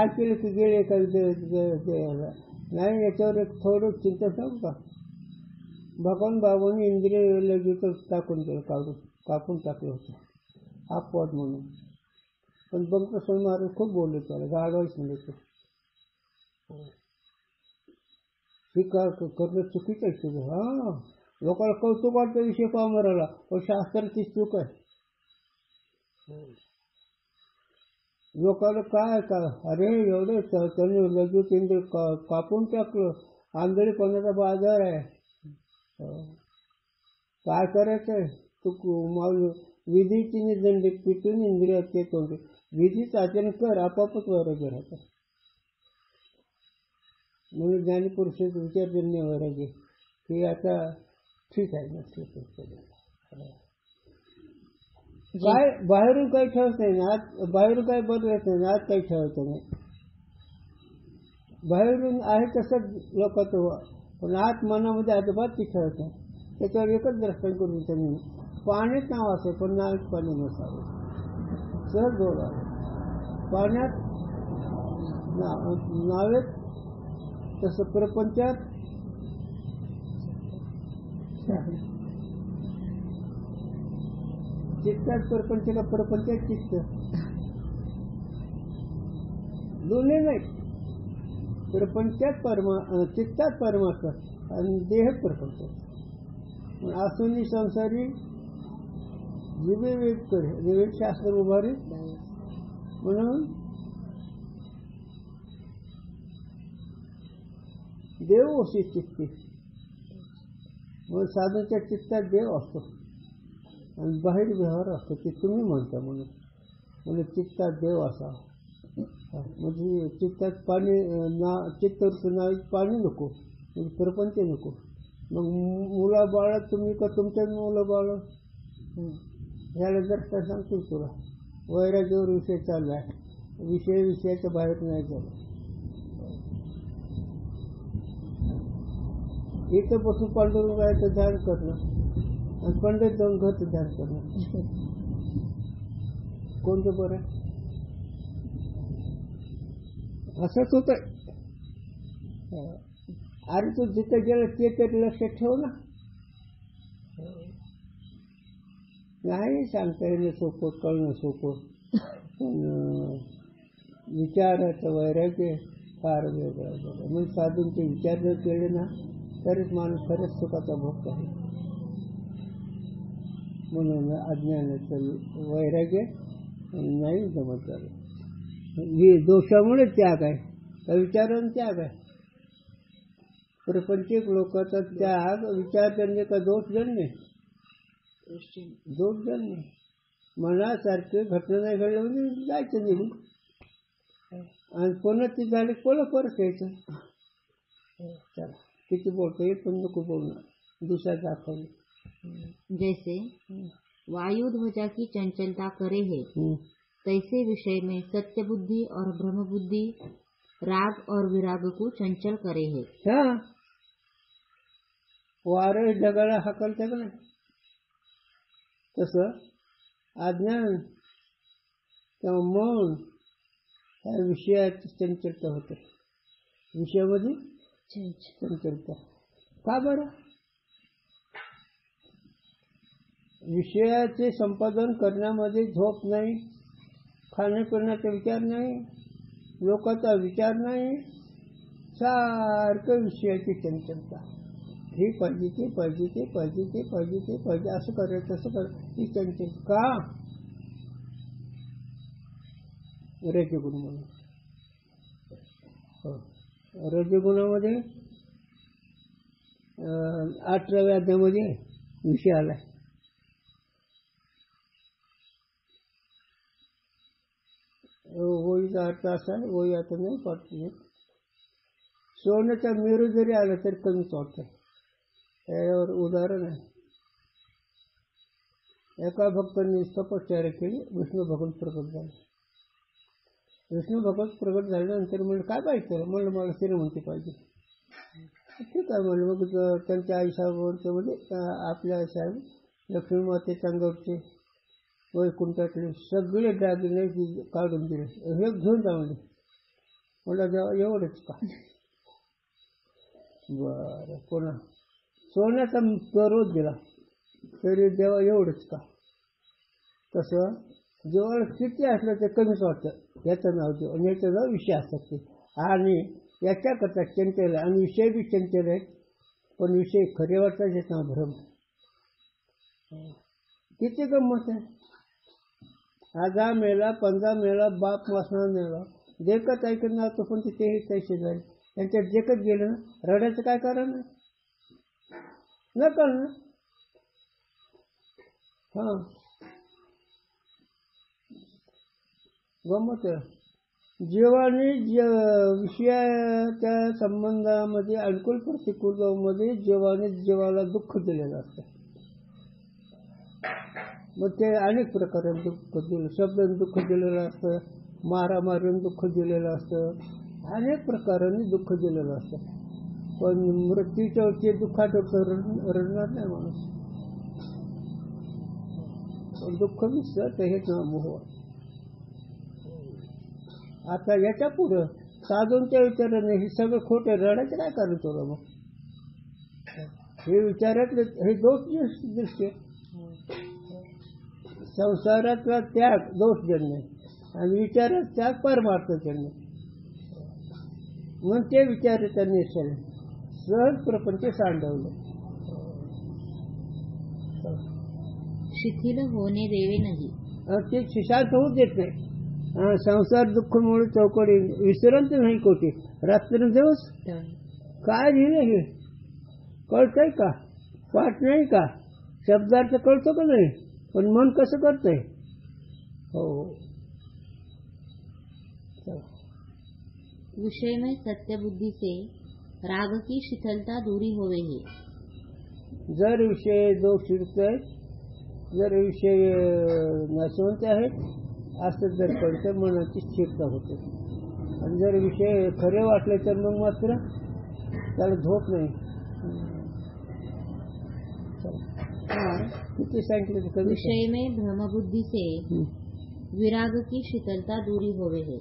ऐकलं की गेले का नाही, याच्यावर एक थोडं चिंता सांगू का. भगवान बाबांनी इंद्रिय लगेच टाकून दिलं, कापून टाकलं होतं अपवाद म्हणून. पण बंकस्वामी महाराज खूप बोलले त्याला, गाडवायच नाही ते. स्वीकार करणं चुकीचं आहे तुझं. हां, लोकांना कौतुक वाटतं विषय पामराला, पण शास्त्राची चूक आहे. लोकांना काय अरे एवढे त्यांनी लगेच इंद्रिय कापून टाकलं. आंधळीपणाचा बाजार आहे. काय करायचंय तू विधीची निदंडी पिटून इंद्रियात ते तोंडे. विधीच आचरण कर, आपापच वैराग्य राहतात. म्हणून ज्ञानीपुरुषाचं विचारजन्य वैराग्य हे आता ठीक आहे नसलं. काय बाहेरून काही ठेवत नाही, आत बाहेरून काही बदलत नाही, आत काही ठेवायचं नाही. बाहेरून आहे तसंच लोकांचं, पण आत मनामध्ये अजिबात ती ठेवत नाही. त्याच्यावर एकच दर्शन करून त्यांनी पाण्यात नाव असेल पण नावात पाणी नसावं. सहज बोला. पाण्यात नावेत तसं प्रपंचात चित्तात प्रपंच का प्रपंचात चित्त दोन्ही नाही. प्रपंचात चित्तात परमात्मा आणि देहात प्रपंच असूनही संसारी जीवे वेग करे विवेक शास्त्र उभारी. म्हणून देव अशी चित्ती. म्हणून साधूच्या चित्तात देव असतो आणि बाहेर व्यवहार असतो ते तुम्ही म्हणता. म्हणून चित्तात देव असावा. म्हणजे चित्तात पाणी चित्तवृत्त नावात पाणी नको, म्हणजे प्रपंच नको. मग मुला बाळ तुम्ही का तुमच्याच मुलं बाळ ह्याला जर काय सांगतील तुला. वैराग्यावर विषय चालला आहे, विषयाच्या बाहेर नाही झाला. इथं बसून पांडुरंगाचं ध्यान करणं आणि पंडित जाऊन घरचं ध्यान करणं कोणतं बरं आहे. असंच होत. अरे तू जिथं गेलं ते तरी लक्षात ठेव ना. नाही सांगता येणं सोपं, कळणं सोपं, पण विचाराचं वैराग्य फार वेगळं बघा. मग साधूंचे विचार जर केले ना तरच माणूस खरंच सुखाचा भोग आहे. म्हणून अज्ञानाचं वैराग्य नाही जमत झालं. दोषामुळे त्याग आहे का विचाराने त्याग आहे. प्रपंचिक लोकांचा त्याग विचारजन्य का दोषजन्य. दोषजन्य. मनासारखे घटना नाही घडलं म्हणजे जायचं निघून आणि पुन्हा ती झाली परत यायचं. चला किती बोलतो येत पण नको बोलणार. दिशा दाखवली. जैसे वायु ध्वजा की चंचलता करे है, तैसे विषय में सत्य बुद्धि और ब्रह्म बुद्धि राग और विराग को चंचल करे है। हाँ, वारे ढगाला हाकलते का नाही, तसं अज्ञान किंवा मौन ह्या विषयाची चंचलता होते. विषयामध्ये चंचलता का बरं? विषयाचे संपादन करण्यामध्ये झोप नाही, खाण्यापिण्याचा विचार नाही, लोकांचा विचार नाही, सारखं विषयाची चंचलता. हे पाहिजे, ते पाहिजे, ते पाहिजे, ते पाहिजे, ते पाहिजे, असं करायचं, तसं करायचं, ही चंचल का? रजगुण म्हणून. रजगुणामध्ये 18व्या अध्यायामध्ये विषय आलाय. वहीचा अर्थ असा आहे, वही आता नाही पडते. सोन्याचा मेरू जरी आला तरी कमीच वाटतं. त्यावर उदाहरण आहे. एका भक्तांनी तपश्चर्या केली, विष्णू भगवान प्रकट झाले. विष्णू भगवान प्रकट झाल्यानंतर म्हणलं काय पाहिजे? म्हणलं मला श्रीमंती पाहिजे. ठीक आहे म्हणलं. मग त्यांच्या आई साहेबांचं म्हणजे आपल्या आई साहेब लक्ष्मी मातेच्या अंगावरचे वैकुंठातले सगळे दागिने काढून दिले, हे घेऊन जा म्हणजे. म्हणलं देवा एवढंच का? बरं. पुन्हा सोन्याचा करोड दिला तरी देवा एवढंच का? तसं जेवढं किती असलं ते कमीच वाटतं. याचं नाव देव आणि याचं नाव विषय असतात ते. आणि याच्याकरता चंचल आणि विषय बी चंचल आहेत, पण विषय खरे वाटतात याचं नाव भ्रम. किती गंमत आहे. आजा मेला, पंजा मेला, बाप वासना मेला, देखत ऐकत नव्हतं पण तेही तैसे झाले. त्यांच्यात देखत गेलं ना, रडायचं काय कारण आहे? नकल ना. हां, गंमत आहे. जीवाने विषयाच्या संबंधामध्ये अनुकूल प्रतिकूलमध्ये जीवाने जीवाला दुःख दिलेलं असतं. मग ते अनेक प्रकारे दुःख दिलं, शब्दाने दुःख दिलेलं असतं, मारामारीने दुःख दिलेलं असतं, अनेक प्रकारांनी दुःख दिलेलं असतं. पण मृत्यूच्या वरती दुःखात रडणार नाही माणूस. पण दुःख दिसतं हेच ना मोह. आता याच्या पुढं साधूंच्या विचाराने हे सगळं खोटे, रडायचं काय कारण तुला? मग हे विचारातले हे दोष दृश्य. संसारातला त्याग दोषजन्य आणि विचारात त्याग परमार्थजन्य. म्हणून ते विचार त्यांनी सहज प्रपंच सांडवलं. शिथिल होणे देवे नाही, ते शिशांत होऊ देत नाही. संसार दुःखमुळे चौकडी विसरंत नाही कोटी, रात्र दिवस काय लिहिलं हे कळतंय का? पाठ नाही का? शब्दार्थ कळतो का नाही? पण मन कसं करतंय? हो. विषय में सत्य बुद्धि से राग की शिथिलता दूरी होवे है. जर विषय दोष शिरतोय, जर विषय नाशवंत आहेत असं जर कळतं, मनाची स्थिरता होते. आणि जर विषय खरे वाटले तर मग मात्र त्याला झोप नाही. किती सांगितलं? विषय में ब्रह्मबुद्धि से विराग की शीतलता दूरी होवे है.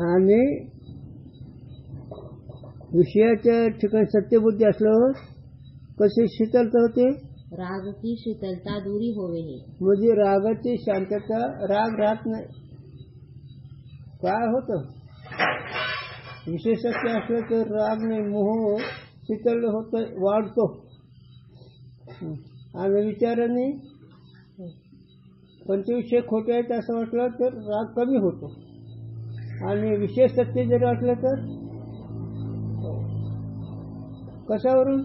आणि विषयाच्या ठिकाणी सत्यबुद्धी असल्यावर कशी शीतलता होते? राग की शीतलता दूरी होवे है. म्हणजे रागाची शांतता, राग राहत नाही. काय होतं? विशेष असलं तर राग नाही, मोह शीतल होतं, वाढतो. आणि विचाराने पंचविषय खोटे आहेत असं वाटलं तर राग कमी होतो. आणि विशेष सत्य जर वाटलं तर कशावरून?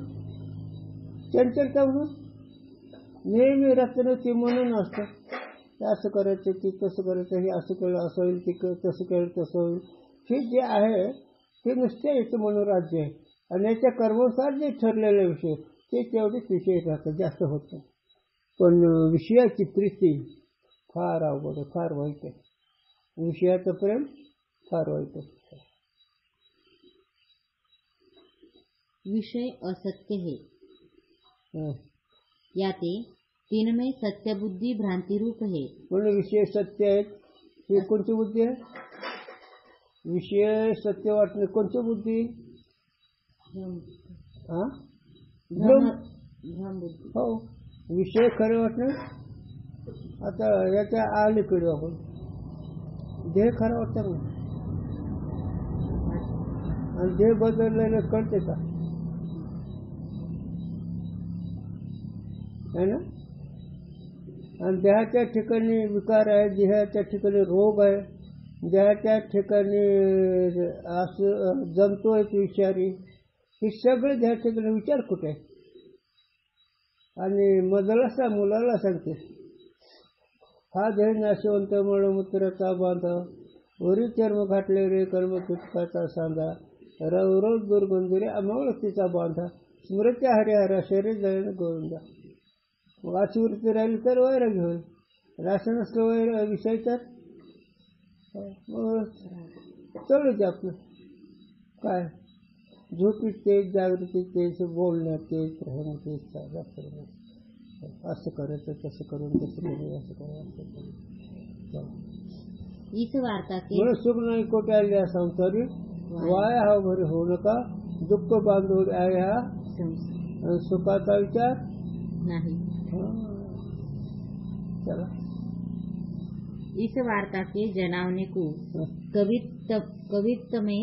चंचलता म्हणून. नेहमी रचनेचे म्हणून असतं, असं करायचं ते तसं करायचं, हे असं केलं असं होईल, ते तसं केलं तसं होईल. हे जे आहे ते नुसते याचं मनोराज्य आहे. आणि याच्या कर्मानुसार जे ठरलेले विषय ते तेवढेच विषय राहतात, जास्त होत नाही. पण विषयाची प्रीती फार अवघड आहे, फार वाईट आहे. विषयाचं प्रेम फार वाईट आहे. विषय असत्य है, हं. याते तीनमय सत्यबुद्धी भ्रांतिरूप है. म्हणून विषय सत्य आहेत. ही कोणती बुद्धी आहे? विषय सत्य वाटणे कोणती बुद्धी? हा, भ्रम. भ्रमबुद्धी. हो, विषय खरे वाटणं. आता याच्या अलीकडे आपण देह खरा वाटतं ना, आणि देह बदललेलं कळते का? है ना? आणि देहाच्या ठिकाणी विकार आहे, देहाच्या ठिकाणी रोग आहे, देहाच्या ठिकाणी असं जमतोय विचारी, हे सगळे देहा ठिकाणी विचार कुठे आहे? आणि मधला मुलाला सांगते, हा देह नाशवंत मळमूत्राचा बांधा, वरी चर्म घातले रे कर्म तुटकाचा सांधा, रवरोज दुर्गंधी रे अमवळतीचा बांधा, स्मृत्या हरिहरा शरीर जळण गोविंदा. मग अशी वृत्ती राहिली तर वैराग्य होईल, राशन नसलं विषय तर मग चढूच आपलं काय. झोपीत तेच, जागृतीत तेच, बोलण्यात तेच, राहण्यात तेच, असं करायचं, तसं करून तसं करू, असं करू. इस वार्ता के म्हणून सुख नाही कोटे आले संसारी, वाया हा भरी होऊ नका, दुःख बांधून आहे हा सुखाचा विचार नाही. चला. इस वार्ता के जनावने को कवित्त में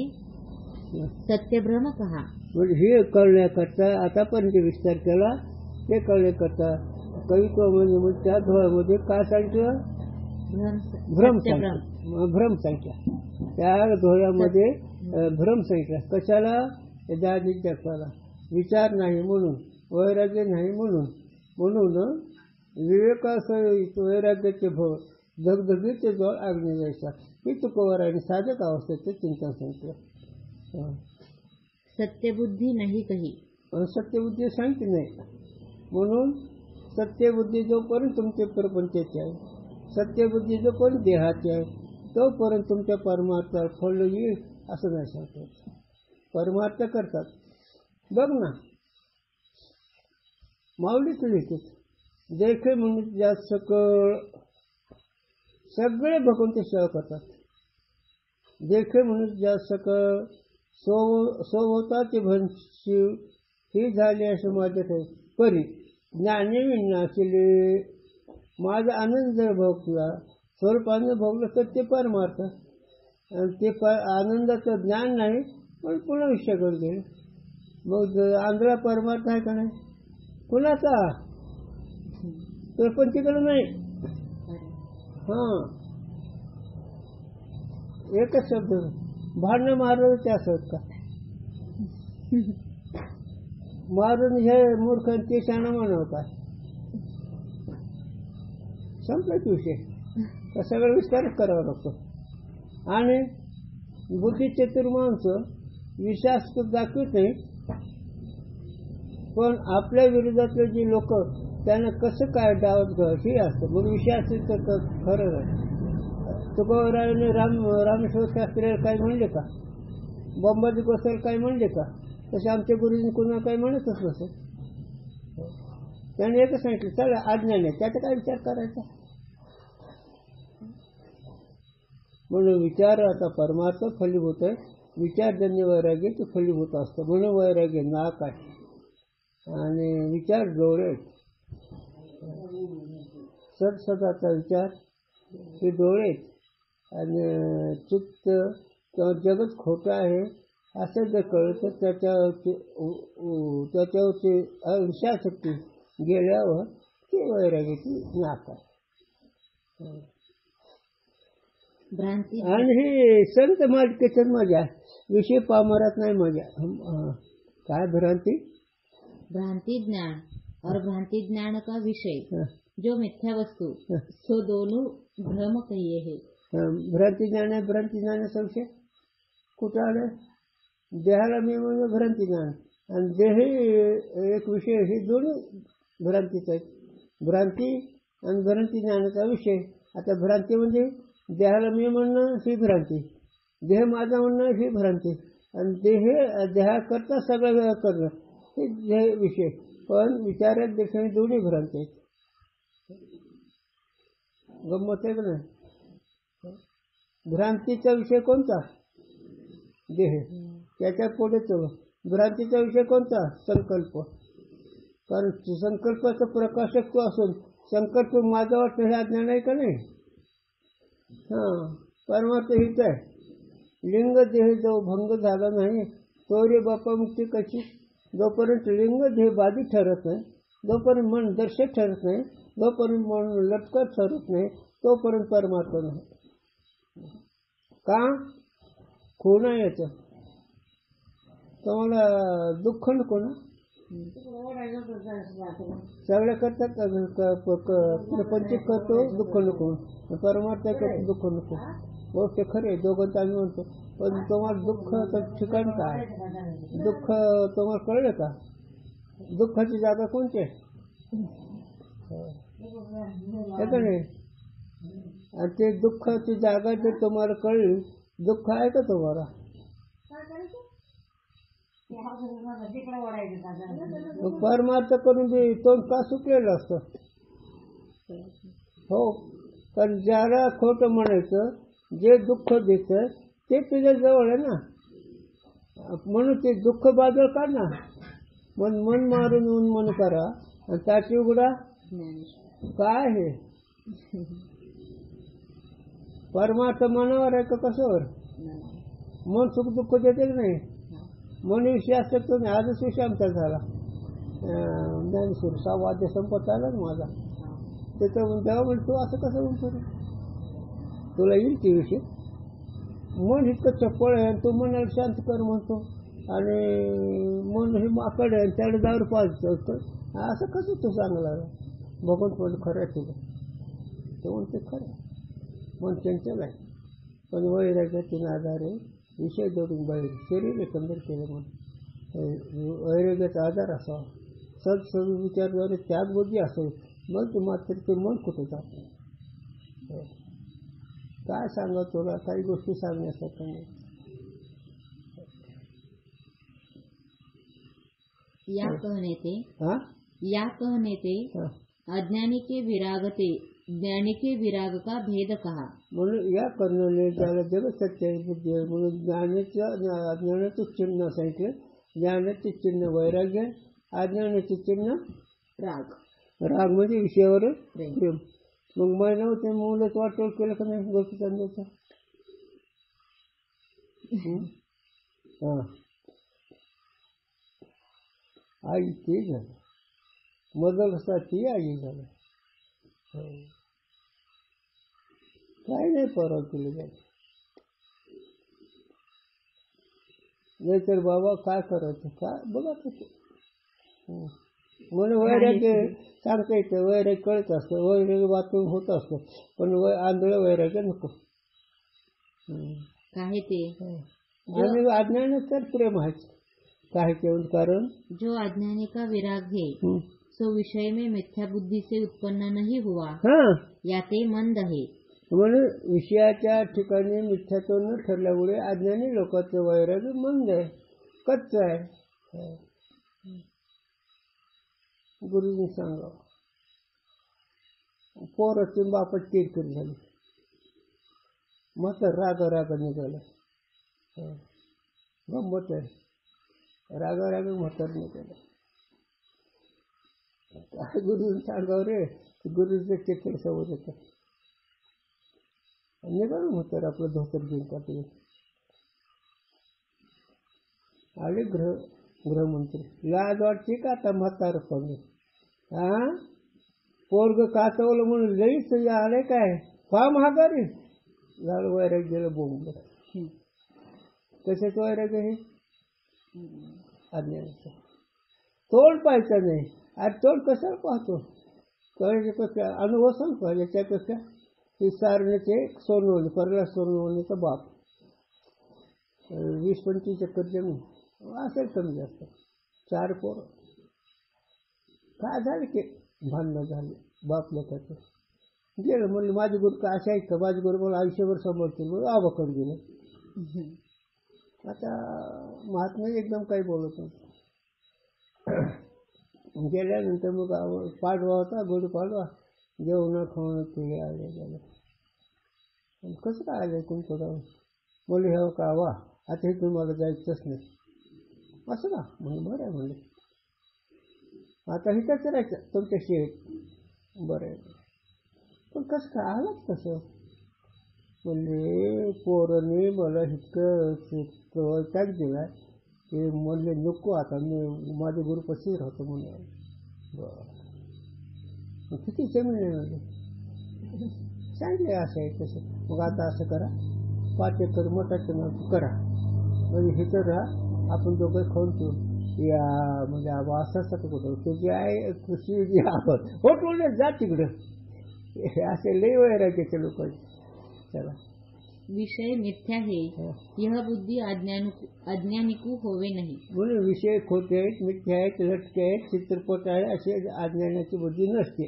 सत्य भ्रम कहा. म्हणजे हे कळण्याकरता आतापर्यंत विस्तार केला, ते कळण्याकरता कवित्व म्हणजे त्या धोळ्यामध्ये काय सांगितलं? भ्रम सांगितला. त्या धोळ्यामध्ये भ्रम सांगितला. कशाला? दादी जगताला विचार नाही म्हणून, वैराग्य नाही म्हणून विवेकासह वैराग्याचे भव धगधगीचे जवळ आग्ने जायचा. ही तुकोवर आणि साधक अवस्थेचे चिंतन सांगितलं. सत्यबुद्धी नाही कही. सत्यबुद्धी सांगते नाही. म्हणून सत्यबुद्धी जोपर्यंत तुमचे प्रपंचाचे आहे, सत्यबुद्धी जोपर्यंत देहाचे आहे, तोपर्यंत तुमच्या परमार्थावर फळ येईल असं नाही सांगतो. परमार्थ करतात. बघ ना, माऊलीच लिहितात, देखे म्हणून ज्या सकळ सगळे भगवंत सेवा करतात. देखे म्हणून ज्या सकळ सोवताचे भनशिव ही झाली असं माझ्यात आहे. परी ज्ञाने विनाशिले माझा आनंद भोगला, स्वरूपानं भोगलं तर ते परमार्थ. आणि ते आनंदाचं ज्ञान नाही, पण पुन्हा विषयाकडे गेले. मग आंध्रा परमार्थ आहे का नाही? कुणाचा? प्रपंचीकडे नाही. हां, एकच शब्द, भांडणं मारलं ते असं का? मारून हे मूर्ख ते शाणं म्हणावं का? संपलाच विषय. तर सगळं विस्तारच करावा लागतो. आणि बुद्धिचतुर माणसं विश्वास दाखवत नाही, पण आपल्या विरोधातले जे लोक त्यांना कसं काय डावत घ्यावं हे असतं. मग विश्वास तर खरं आहे. तुकोबराने रामेश्वर शास्त्रीला काही म्हणले का? बंबाजी गोसाल काही म्हणले का? तसे आमच्या गुरुजींनी कुणाला काही म्हणतच नसत. त्याने एकच सांगितलं, चला आज्ञा नाही, त्याचा काय विचार करायचा. म्हणून विचार आता परमार्थ फलीभूत आहे. विचारजन्य वैराग्य ते फलीभूत असतं. म्हणून वैराग्य नाक आहे आणि विचार डोळे. सदसदाचा विचार हे डोळे आणि चित्त किंवा जगत खोटं आहे असं जर कळतं, त्याच्यावरची विषयाशक्ती गेल्यावर ते वैराग्याची नाक आहे. आणि हे संत मालिकेतच मजा, विषय पामरात नाही मजा. काय भ्रांती? भ्रांति ज्ञान और भ्रांति ज्ञान का विषय जो मिथ्या वस्तु सो दोनों भ्रम कहिए है. भ्रांती ज्ञान आहे. भ्रांती ज्ञानाचा विषय कुठं आलं? देहाला मी म्हणजे भ्रांती ज्ञान, आणि देह एक विषय, हे दोन्ही भ्रांतीच आहेत. भ्रांती आणि भ्रांती ज्ञानाचा विषय. आता भ्रांती म्हणजे देहाला मी म्हणणं ही भ्रांती, देह माझा म्हणणं ही भ्रांती, आणि देहाकरता सगळं करणं हे देह विषय. पण विचारात देखील दोन्ही भ्रांती आहेत. गंमत आहे का नाही? भ्रांतीचा विषय कोणता? देह. त्याच्या पुढे चलो. भ्रांतीचा विषय कोणता? संकल्प. कारण संकल्पाचा प्रकाशक तो असून संकल्प माझा वाटतं हे अज्ञान आहे का नाही? परमार्थ हित आहे. लिंग देह जो भंग झाला नाही तो रे बापा मुक्ती कशी? जोपर्यंत लिंग देह बाधित ठरत नाही, जोपर्यंत मन दर्शक ठरत नाही, जोपर्यंत मन लटकत ठरत नाही, तोपर्यंत परमार्थ नाही. का? खूण येतं. तुम्हाला दुःख नको ना? सगळ्या करतात प्रपंचिक करतो दुःख नको, परमार्थ करतो दुःख नको. गोष्ट खरे दोघांचं आम्ही म्हणतो. पण तुम्हाला दुःखाचं ठिकाण काय? दुःख तुम्हाला कळलं का? दुःखाची जागा कोणती आहे? का नाही? आणि ते दुःखाची जागा जर तुम्हाला कळली, दुःख आहे का तुम्हाला? परमार्थ करून बी तोंड का सुटलेलं असतं? हो, कारण ज्याला खोटं म्हणायचं, जे दुःख दिसतं ते तुझ्या जवळ आहे ना, म्हणून ते दुःख बाजूला काढ ना. मन मारून मन करा आणि त्याची उघडा काय आहे? परमार्थ मनावर आहे का कशावर? मन सुख दुःख देते की नाही? मन विषय असतात तो नाही. आजच विषय आमचा झाला ज्ञानेश्वर वाद्य संपत आला ना माझा. त्याचं तेव्हा म्हणतो असं कसं म्हणतो रे? तुला येईल ते विषय. मन इतकं चप्पळ आहे, तो मनाला शांत कर म्हणतो, आणि मन हे माकड आहे त्याला दारू पाजतो. असं कसं तू चांगला बघून पण खरं आहे तुझं. तो म्हणते खरं मन चंचल आहे, पण वैराग्याचे आधारे विषय जोडून बाहेर शरीर एकंदर केलं. म्हणून वैराग्याचा आधार असावा, सद विचारद्वारे त्यागबुद्धी असावी. मग तू मात्र ते मन कुठे जात? काय सांगा तुला? काही गोष्टी सांगण्यासारखं नाही. या कहने थे अज्ञानी के विरागते ज्ञानी के विराग का भेद कहा. म्हणून या कर्णाने त्याला जगत सत्य बुद्धी आहे म्हणून अज्ञानाचे चिन्ह सांगितले. ज्ञानाचे चिन्ह वैराग्य, अज्ञानाचे चिन्ह राग. राग म्हणजे विषयावर प्रेम. मग महिना ते मुलंच वाटोळ केलं का नाही गोष्टी सांगायचं? आई ते झालं, मदल असता ती आई झालं. काय नाही परवा केलं जायचं. नाही तर बाबा काय करायचं काय बघा तसं. मला वैराग्य सांगता येतं, वैराग्य कळत असतं, वैराग्य वाचून होत असतं, पण आंधळ वैराग्य नको. काय ते आणि अज्ञान तर प्रेम आहेच. काय केवळ कारण जो अज्ञानी का विराग है सो विषय में मिथ्या बुद्धि से उत्पन्न नहीं हुआ, याते मंद है. म्हणून विषयाच्या ठिकाणी मिथ्यात्व न ठरल्यामुळे अज्ञानी लोकांचं वैराग्य मंद आहे, कच्च आहे. गुरुजी सांगा पोराची बापाची किरकिर झाली, मग राग निघाला. गंमत आहे, राग म्हातार निघाला. काय गुरुजी सांगाव रे, गुरुजीचे चित्र समोर येतात. निघाल म्हातार आपलं धोतर घेऊन टाकले. आले गृहमंत्री, लाज वाटते का आता म्हातार पण? पोरग काचवलं म्हणून लईच आले काय फाम हागारी झालं. वैराग्य गेलं बोंब. कशाच वैराग्य हे? अज्ञानाचं. तोंड पाहायचं नाही. आज तोंड कशाला पाहतो? कळण्यापेक्षा अनुभव सांगतो. याच्यापेक्षा ही सारण्याचे सोनवणे, परला सोनवणेचा बाप 20-25 एकर जमीन असेल कमी जास्त. 4 पोरं. काय झालं की भांडणं झाले बाप लेकाचं. गेलं म्हणलं माझे गुरु काय असे आहेत का, माझे गुरु मला आयुष्यभर सांभाळतील म्हणून आबाकडे गेलं. आता महात्मा एकदम काही बोलत नव्हतं. गेल्यानंतर मग पाडवा होता, गुरु पाडवा, जेवण खावणं ते आले गेलं. कसं काय आलं तुमचं म्हणलं हे का वा आता हे तुम्हाला जायचंच नाही असं ना म्हणून बरं आहे म्हणले आता इथंच राहायचं तुमच्याशी बरं आहे. पण कसं काय आलाच कसं म्हणले पोराने मला इतकं वैताग दिला की म्हणले नको आता मी माझे गुरु पशीच राहतो म्हणून. बरं किती जमीन आहे म्हणले सांगले असं आहे तसं. मग आता असं करा 5 एकर मोठाचं नाव करा म्हणजे हिथं राहा आपण दोघं खाऊन ठेवू या म्हणजे आबा असं कुठं तुझी आहे कृषी जी आपण हो टोळले जा तिकडं असे लई वैराग्याचे लोक. चला विषय मिथ्या है यह बुद्धी अज्ञानिकू होवे नाही. म्हणून विषय खोटे आहेत मिथ्या आहेत लटके आहेत चित्रपट आहे असे अज्ञानाची बुद्धी नसते.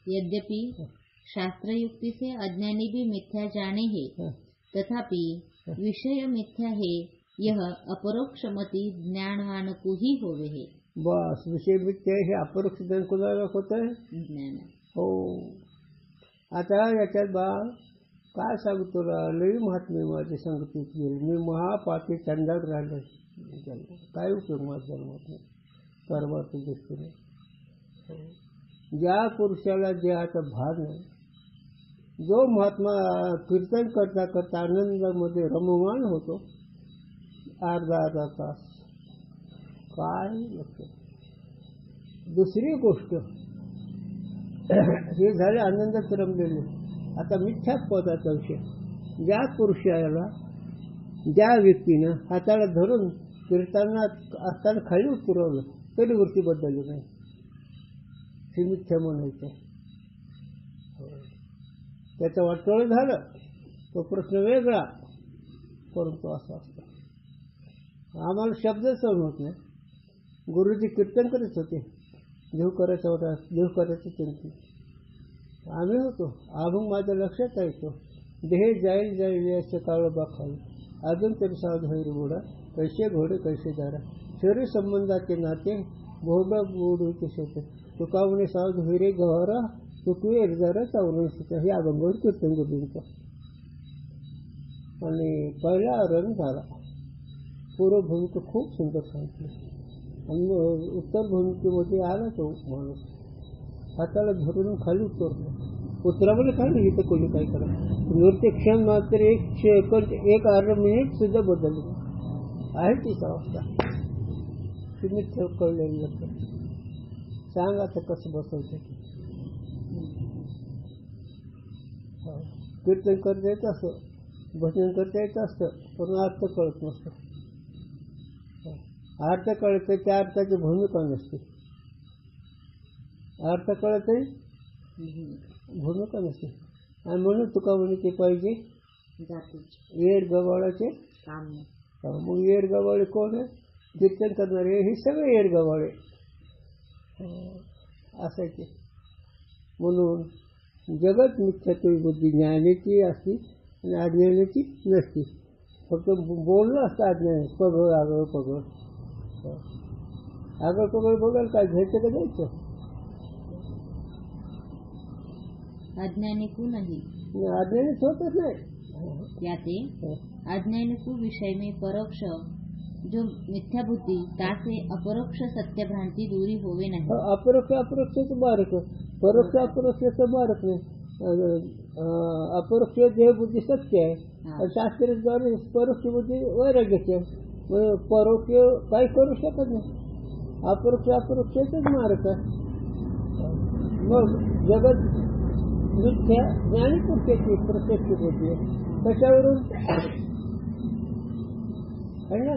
यद्यपि शास्त्रयुक्ति से अज्ञानी भी मिथ्या जाने है तथापि विषय मिथ्या है यह अपरोक्ष मती ज्ञानवान को ही होवे है. बस विषय मिथ्या हे अपरोक्ष ज्ञान कोणाला होत आहे ज्ञान. हो आता याच्यात बा काय सांगू तुला लई महात्मे माझी संगतीत गेली मी महापापी चंडाळ राहिलो काय उपयोग माझ्या जन्मात नाही परमार्थ दृष्टीने. ज्या पुरुषाला जे आता भार नाही जो महात्मा कीर्तन करता करता आनंदामध्ये रममाण होतो अर्धा तास काय लक्ष. दुसरी गोष्ट हे झाले आनंदात रमलेले. आता मिथ्याच पदाचा विषय ज्या पुरुषाला ज्या व्यक्तीनं हाताला धरून कीर्तनात असताना खाली पुरवलं तरी वृत्ती बदलली नाही हे मिथ्या म्हणायचं. त्याचं वाटोळ झालं तो प्रश्न वेगळा परंतु असं असतं आम्हाला शब्द सहन होत नाही. गुरुजी कीर्तन करीत होते देव करायचा होता देव करायचं त्यांची आम्ही होतो अभंग माझ्या लक्षात येतो देह जाईल जाईल याचं काळं बाखाल अजून तरी सावध होईल बुडा कैसे घोडे कैसे दारा शरीर संबंधाचे नाते भोगा बुडूचे शेते तुका म्हणे सावध होई रे गवारा तुकू एक जरा चावरून सुद्धा हे अभंगावर कीर्तन गुरुजींचं. आणि पहिला रंग झाला पूर्व भूमिका खूप सुंदर सांगितली आणि उत्तर भूमिकेमध्ये आला तो माणूस हाताला धरून खाली उतरलो उतरामध्ये खाली इथं कोणी काय करा नृत्य क्षण मात्र एक सेकंद एक अर्धा मिनिट सुद्धा बदलली आहे तीच अवस्था तुम्ही कळलेली लक्षात. सांग आता कसं बसायचं कीर्तन करता येत असं भजन करता येत असतं पण अर्थ कळत नसतं. अर्थ कळत त्या अर्थाची भूमिका नसते अर्थ कळत भूमिका नसते आणि म्हणून तुका म्हणे ते पाहिजे येड गवाळाचे काम. मग येड गवाळे कोण आहे कीर्तन करणारे हे सगळे येड गवाळे असायचे. म्हणून जगत मिथ्यात्व बुद्धी ज्ञानाची असती आणि अज्ञानाची नसती. फक्त बोलणं असतं अज्ञान पगळ आगळ पगळ आगळ पगळ बघाल काय घ्यायचं का जायचं अज्ञानिकू नहीं अज्ञानित होतच नाही. याते अज्ञानिकू विषय में परोक्ष जो मिथ्या बुद्धि तासे अपरोक्ष सत्य भ्रांति दूरी होवे नहीं. अपरोक्ष अपरोक्षाचं बारक परोक्ष अपरोक्षाचं बारक नाही. अपरोक्ष देह बुद्धी सत्य आहे शास्त्राद्वारे परोक्ष बुद्धी वैराग्याची आहे. परोक्ष काही करू शकत नाही अपरोक्ष अपरोक्षाचंच मारक आहे. मग जगत मिथ्या ज्ञानपुरुषाची प्रत्यक्ष बुद्धी आहे कशावरून आहे ना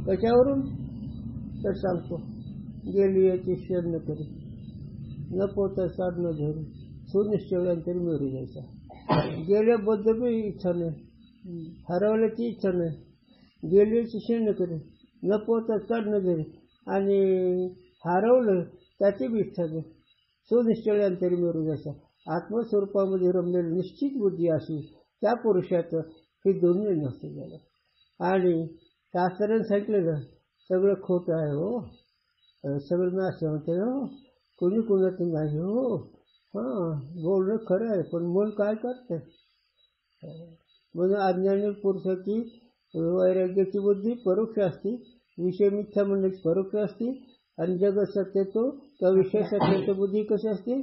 कशावरून तर सांगतो गेली याची शेर न करी न पोता साध न धरू सुनिश्चयानंतरी मिळू जायचा. गेल्याबद्दल बी इच्छा नाही हरवल्याची इच्छा नाही गेली याची शेर न करी नको तर चढणं दे आणि हरवलं त्याची बी इच्छा दे. सुनिश्चळ अंतरी मिळू जशा आत्मस्वरूपामध्ये रमलेली निश्चित बुद्धी अशी त्या पुरुषाचं हे दोन्ही नसतं झालं. आणि शास्त्राने सांगितलेलं सगळं खोटं आहे हो, सगळं नाशवंत आहे हो, कोणी कोणाचं नाही हो. हां, बोलणं खरं आहे पण मन काय करते. म्हणून अज्ञानी पुरुषाची वैराग्याची बुद्धी परोक्ष असते, विषय मिथ्या म्हणण्याची परोक्ष असते, आणि जगत सत्यतो त्या विषय सत्याची बुद्धी कशी असते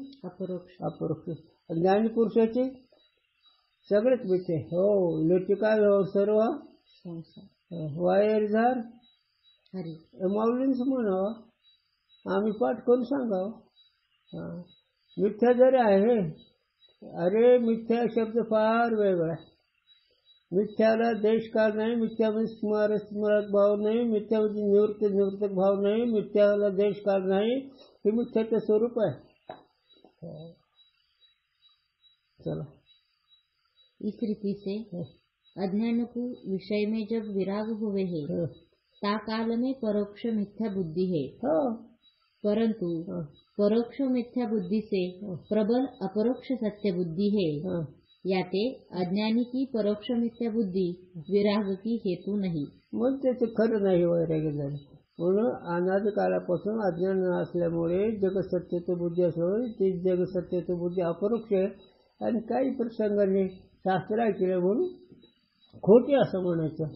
अपरोक्ष. ज्ञानी पुरुषाची सगळेच मिथ्या हो. इलेक्ट्रिकल सर्व वायर झार माऊलींच म्हणावं, आम्ही पाठ करून सांगावं. मिथ्या जरी आहे, अरे मिथ्या शब्द फार वेगळा आहे. मिथ्याला देशकाळ नाही, मिथ्यामध्ये स्मारक भाव नाही, मिथ्यामध्ये निवृत्तक भाव नाही, मिथ्याला देशकाळ नाही, हे मिथ्याचं स्वरूप आहे. चला, इस रीति से अज्ञान को विषय में जब विराग हुए है ता काल में परोक्ष मिथ्या बुद्धि है, परंतु परोक्ष मिथ्या बुद्धि से प्रबल अपरोक्ष सत्य बुद्धि है. याते अज्ञानी की परोक्ष मिथ्या बुद्धि विराग की हेतू नाही. मग त्याचं खरं नाही वैराग्य झालं. म्हणून अनादी काळापासून अज्ञान असल्यामुळे जगत सत्यत्व बुद्धी असल्यामुळे ती जगत सत्यत्व बुद्धी अपरोक्ष आहे. आणि काही प्रसंगाने शास्त्र ऐकलं म्हणून खोटे असं म्हणायचं,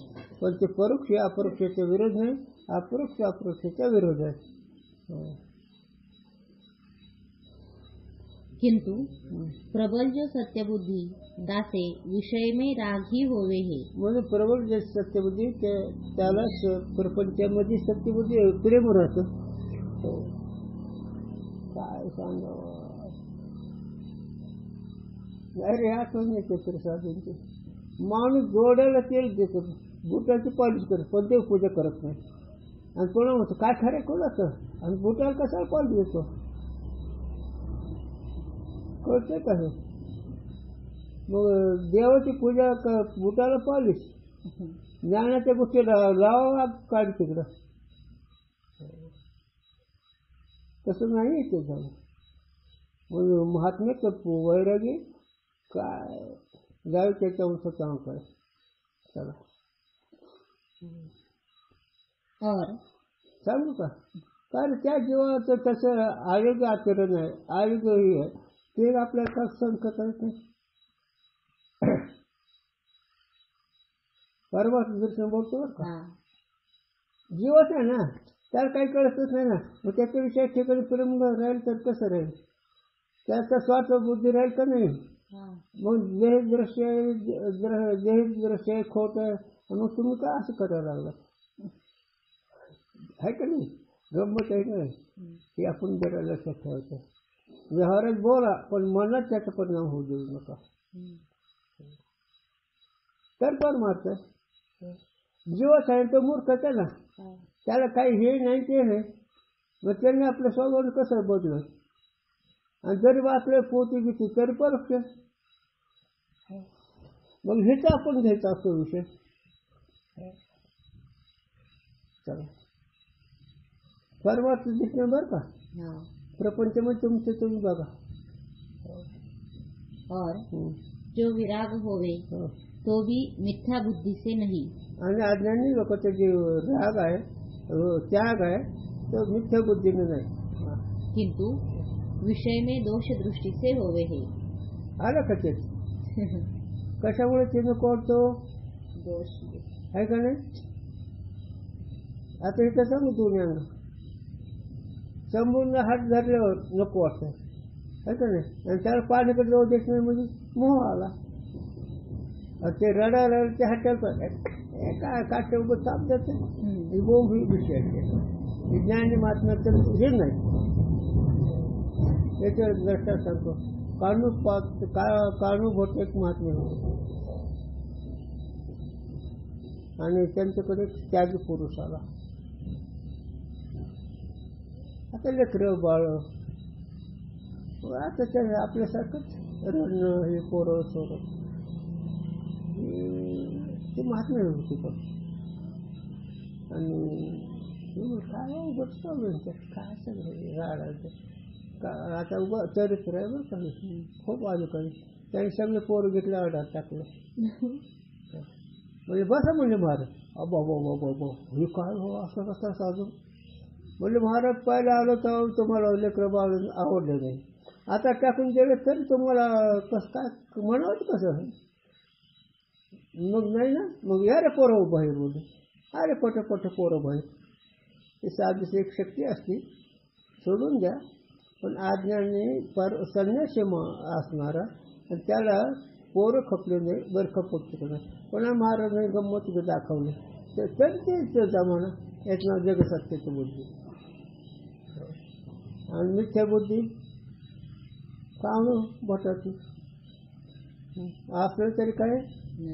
पण ते परोक्ष अपरोक्षाचा विरोध नाही, अपरोक्ष अपरोक्षाचा विरोध आहे. किंतु प्रबल जो सत्य बुद्धि दासे विषय में राग ही होवे है. म्हणून प्रबल जे सत्यबुद्धी त्याला प्रपंचामध्ये सत्यबुद्धी प्रेम राहतं. काय सांगावं, अरे आठवण येते प्रसादांची. माणूस जोडायला तेल देतो, बुटाची पॉलिश करत, पण देवपूजा करत नाही. आणि कोणा म्हणतो काय खरं कोणाचं, आणि बुटाला कशाला पॉलिश देतो, कळतंय का हे. मग देवाची पूजा बुटाला पॉलिश, ज्ञानाच्या गोष्टी लावा काढ तिकडं, तसं नाही ते झालं. म्हणून महात्म्य वैरागी काय जावे त्याच्या अंशाचा अंक आहे. चला और सांगू का, कारण त्या जीवाचं तसं आरोग्य आचरण आहे, आरोग्य ही आहे, ते आपल्याला का संकट आहे. परमात्मा दर्शन बोलतो बरं का, जीवच आहे ना, त्याला काही कळतच नाही ना. मग त्याच्या विषय ठिकाणी प्रेम राहील तर कसं राहील, त्याचा स्वार्थ बुद्धी राहील का नाही. मग देह दृश्य खोट आहे, मग तुम्ही काय असं करायला लागला आहे का नाही. गंमत आहे का नाही, ते आपण जरा लक्षात ठेवायचं. व्यवहारात बोला पण मनात त्याचा परिणाम होऊ देऊ नका. तर परमार्थ जीवच आहे तो मूर्खच आहे ना, त्याला काही हे नाही ते नाही. मग त्यांनी आपल्या स्वभाव कसं बदलत, आणि जरी वाचले पोती घेतली तरी परोक्ष. मग हेच आपण घ्यायचा असतो विषय. चला परमार्थ दिसणे बरं का, प्रपंच में तुमसे तुम्ही बघा. और जो विराग होवे तो भी मिथ्या बुद्धि से नहीं. आणि अज्ञानी लोकांचा जे राग आहे, त्याग आहे, तो मिथ्या बुद्धीने नाही, किंतु विषय में दोष दृष्टि से होवे है. आलं का ते कशामुळे ते नको वाटतो, दोष आहे का नाही. आता इथं सांगू दोन्ही अंग संपूर्ण हात धरल्यावर नको वाटतं, आहे का नाही. आणि त्याला पाण्याकडे जाऊ देत नाही म्हणजे मोह आला, आणि ते रडायला ते हाताला काय काटे उभं ताप जाते. बोंब ही विषय ज्ञानी महात्म्याचं हे नाही. याच्या लक्षात सांगतो, काणू भोट एक महात्मे होते, आणि त्यांच्याकडे त्यागी पुरुष आला. आता लेकरं बाळ आता त्या आपल्यासारखंच रडणं, हे पोरं सोरं, ते महात्मे होते. पण आणि काय उगाच प्रॉब्लेम काय सगळं राडायचं का आता उगा चरित्र आहे बरं का खूप अधिकारी त्यांनी सगळे पोरं घेतले ऑर्डर टाकले म्हणजे बसा म्हणजे महाराज अबा हे काय हो असं कसं साधू म्हणजे महाराज पहिला आलो तर तुम्हाला लेकरं बाळ आवडलं नाही आता टाकून दिलं तरी तुम्हाला कसं काय म्हणावं कसं मग नाही ना मग या रे पोरं बाहेर बोलले अरे पट पोरं बाहेर ही साधीची एक शक्ती असते सोडून द्या पण आज्ञाने संन्यासी असणारा आणि त्याला पोरं खपले नाही बरं खपत तिकडं कोणा महाराजांनी गंमत दाखवले तर ते जमाना याच नाव जगसत्याची बुद्धी आणि मिथ्या बुद्धी कावणं बोटाची असलं तरी काय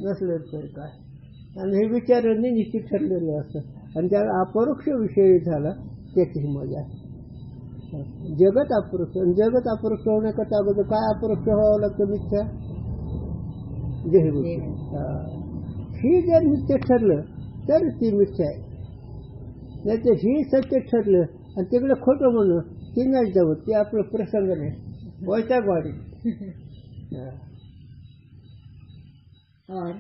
नसलं तरी काय आणि हे विचारांनी निश्चित ठरलेलं असतं आणि त्याला अपरोक्ष विषयी झाला त्याची मजा आहे जगत अपरोक्ष आणि जगत अपरोक्ष होण्याकरता अगोदर काय अपरोक्ष व्हावं लागतं मिथ्या देहबुद्धी ही जर मिथ्या ठरलं तर ती मिथ्या आहे नाही तर ही सत्य ठरलं आणि तिकडे खोटं म्हणणं ती नाही जवळ ती आपलं प्रसंग नाही वैतागवाडी और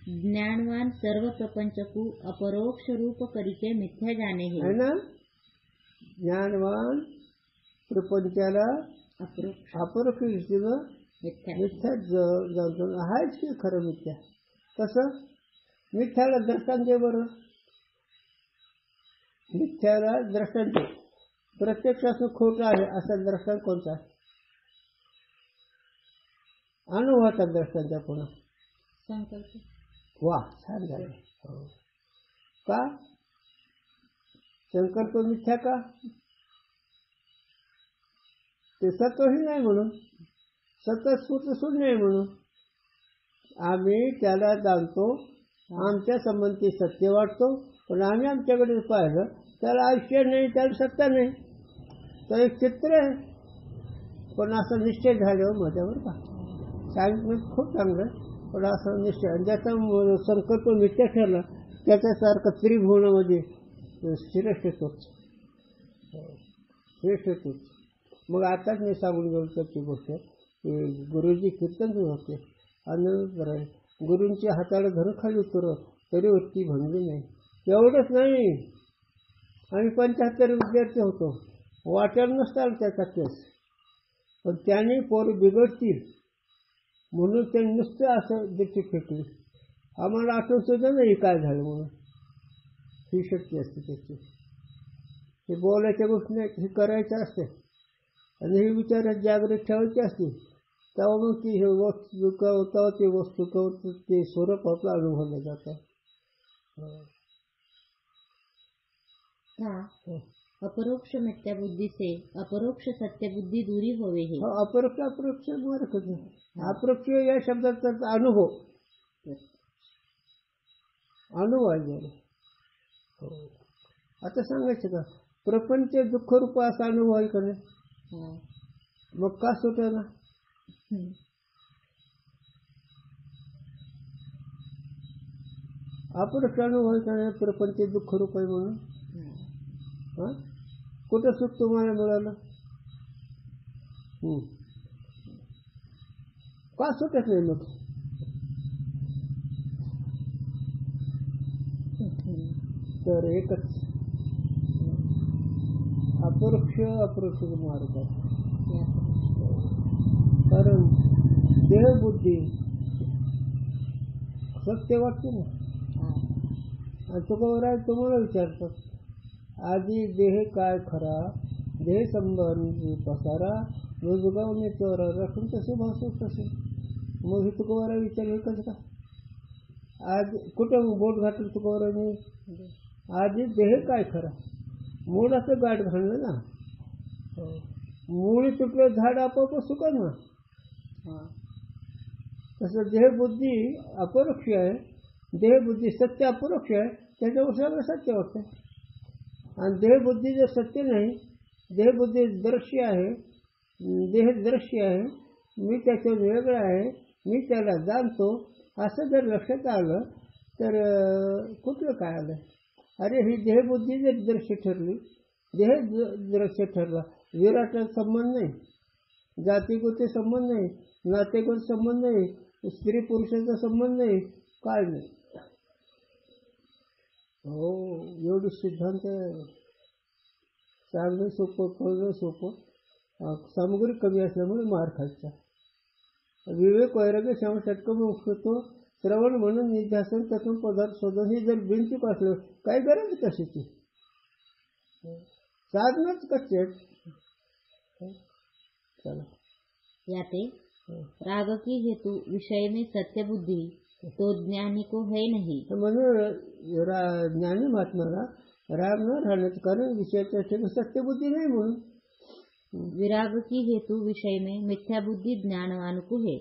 ज्ञानवान सर्व प्रपंच को अपरोक्ष रूप करिके मिथ्या जाने है ना ज्ञानवान प्रपंचाला अपरोक्ष दृष्टीनं मिथ्या जाणतो आहेच की खरं मिथ्या कसं मिथ्याला दृष्टांत दे बरं मिथ्याला दृष्टांत प्रत्यक्षाचं खोटं आहे असा दृष्टांत कोणता अनुभवाचा दृष्टांत पुन्हा संकल्प वा छान झालं का संकल्प मिथ्या का ते सत्वही नाही म्हणून सतत सुट नाही म्हणून आम्ही त्याला जाणतो आमच्या संबंधी सत्य वाटतो पण आम्ही आमच्याकडे पाहिलं त्याला आयुष्य नाही त्याला सत्ता नाही तर एक चित्र आहे पण असं निश्चय झाल्यावर माझ्यावर का सांगितलं खूप चांगलं पण असं निश्चय आणि ज्याचा संकल्प मिथ्या ठरला त्याच्यासारखं त्रिभुवनामध्ये श्रेष्ठ तोच मग आताच मी सांगून गेलो त्याची गोष्ट की गुरुजी कीर्तन होते आणि गुरूंच्या हाताला घर खाली उतरत तरी वरती भंगली नाही एवढंच नाही आम्ही 75 विद्यार्थी होतो वाटेल नसताल त्याचा केस पण त्याने पोरं बिघडतील म्हणून त्यांनी नुसतं असं देखील फेकली आम्हाला आठवण सुद्धा नाही काय झालं म्हणून ही शक्ती असते त्याची हे बोलायच्या गोष्टी नाही हे करायचं असते आणि हे विचारात जागृत ठेवायचे असते तेव्हा मग ती हे वस्तू तेव्हा ते वस्तू ते स्वरूप आपलं अनुभवलं जातं अपरोक्ष मिथ्या बुद्धि से अपरोक्ष सत्य बुद्धि दूरी होवे है अपरोक्ष मार्ग अपरोक्ष या शब्दाचा अनुभव आहे आता सांगायचं का प्रपंच दुःख रूप असा अनुभव आहे का नाही मग का सुटला ना अपरोक्ष अनुभव आहे का नाही प्रपंच दुःख रूप आहे म्हणून कुठं सुख तुम्हाला मिळालं का सुटत नाही मग तर एकच अपरोक्ष मार्ग कारण देहबुद्धी सत्य वाटते ना आणि तुकोबराय तुम्हाला विचारतात आधी देह काय खरा देह संबंधी पसारा रोजगावने चोरा रखून तसे भासू तसे मग हे तुकोबराय विचारले कसं का आज कुठं बोट घातलं तुकोबरायने आधी देह काय खरा मूळाचं गाठ घालणं ना मूळ तुटलं झाड आपोआप सुकन ना तसं देहबुद्धी अपरोक्ष आहे देहबुद्धी सत्य अपरोक्ष आहे त्याच्यावर सगळं सत्य वाटतं आणि देहबुद्धी जर सत्य नाही देहबुद्धी दृश्य आहे देह दृश्य आहे मी त्याच्यावर वेगळं आहे मी त्याला जाणतो असं जर लक्षात आलं तर कुठलं काय आलं अरे ही देहबुद्धी जर दृश्य ठरली, देह दृश्य ठरला, विराटाचा संबंध नाही, जातीगोचे संबंध नाही, नातेगोत संबंध नाही, स्त्री पुरुषाचा संबंध नाही, काय नाही. हो, एवढी सिद्धांत सांगणं सोपं, कळणं सोपं. सामग्री कमी असल्यामुळे मार खायचा. विवेक वैराग्य श्रवण षटकं मोक्षतो श्रवण म्हणून निध्यासन त्यातून पदार्थ शोधन ही जर बिनचूक असलं काय गरज कशाची. साधनच कच्चे आहेत. चला याते राग की हेतु विषय में सत्य बुद्धि तो ज्ञानी को है नहीं. म्हणून ज्ञानी महात्माला राग न राहण्याचं कारण विषयाच्या ठिकाणी सत्यबुद्धी नाही म्हणून. विराग की हेतु विषय में मिथ्या बुद्धि ज्ञानवान को है.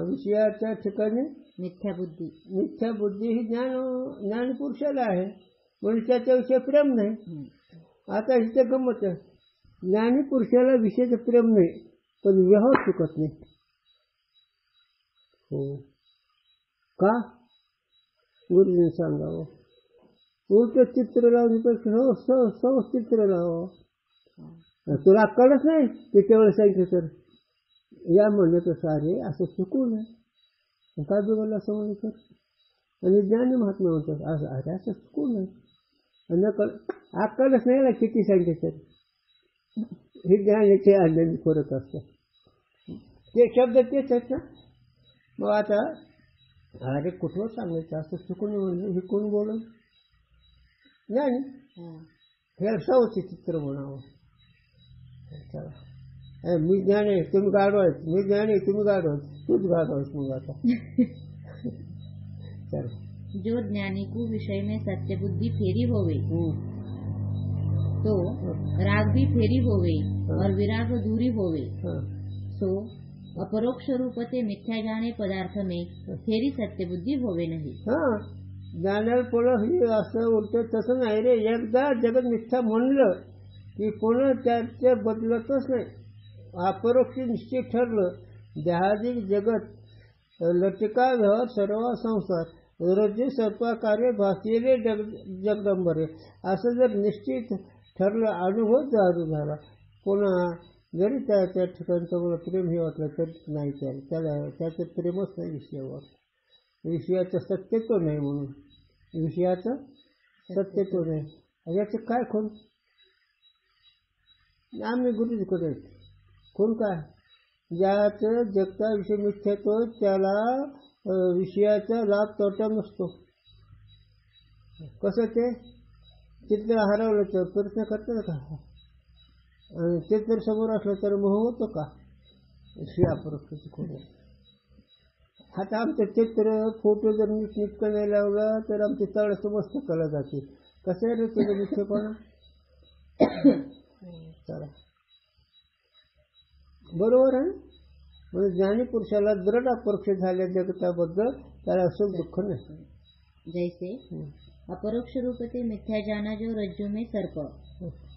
विषयाच्या ठिकाणी मिथ्या बुद्धी ही ज्ञान पुरुषाला आहे, म्हणजे त्याच्याविषयी प्रेम नाही. आता इथे गंमत आहे, ज्ञानी पुरुषाला विषयाचं प्रेम नाही पण व्यवहार चुकत नाही. हो का? गुरुजीने सांगावं. उलट चित्र लावण्यापेक्षा सहज चित्र लावावं. तुला अक्कलच नाही किती वेळ सांगितलं तर या म्हणण्याचं सारे असं चुकून आहे. काय बिघडलं असं म्हणलं तर. आणि ज्ञानी महात्मा म्हणतात असं अरे असं चुकून आहे. आणि अक्कलच नाही ना किती सांगितलं तर. हे ज्ञानाचे अज्ञानी फरक असतात. ते शब्द तेच आहेत ना. मग आता अरे कुठं सांगायचं असं चुकून म्हणलं हे कोण बोलून ज्ञानी. हे सवची चित्र म्हणावं. चला मी ज्ञान आहे तुम्ही गाडवायच, मी ज्ञान आहे तुम्ही गाडवायच, तूच गाडवायच. मग आता चल जो ज्ञानी को विषय में सत्य बुद्धि फेरी होवे तो राग भी फेरी होवे और विराग दूरी होवे. सो अपरोक्ष रूपते मिथ्या जाणे पदार्थ में फेरी सत्य बुद्धि होवे नाही. ज्ञानाला पुढं हे असं उलट तसं नाही रे. एकदा जगत मिथ्या म्हणलं की पुन्हा त्याच्या बदलतच नाही. अपरोक्ष निश्चित ठरलं. देहादिक जगत लटिका व्यवहार सर्व संसार रज्जू सर्पाकार्य भासलेले जगदंबरे असं जर निश्चित ठरलं, अनुभव जारू झाला, पुन्हा जरी त्या ठिकाणी तुम्हाला प्रेम हे वाटलं तर नाही, त्याचं प्रेमच नाही विषयावर. विषयाचं सत्यत्व नाही म्हणून. विषयाचं सत्यत्व नाही. याचं काय खून आम्ही गुरुजीकडे खून काय ज्याचं जगता विषय मिथ्यात्व त्याला विषयाचा लाभ तोटा नसतो. कसं ते चित्र हरवलं तर प्रयत्न करतं का? आणि चित्र समोर असलं तर मोह होतो का? अपरोक्षाची खून. आता आमचं चित्र फोटो जर नीटकं नाही लावला तर आमची तळाचं मस्त कला जाते. कसं आहे रे तुझं मिथ्यपणा. चला बरोबर आहे. म्हणजे ज्ञानी पुरुषाला दृढ अपरोक्ष झाल्या जगताबद्दल त्याला असं दुःख नाही. जैसे अपरोक्ष रूपते मिथ्या जाना जो रज्जू में सर्प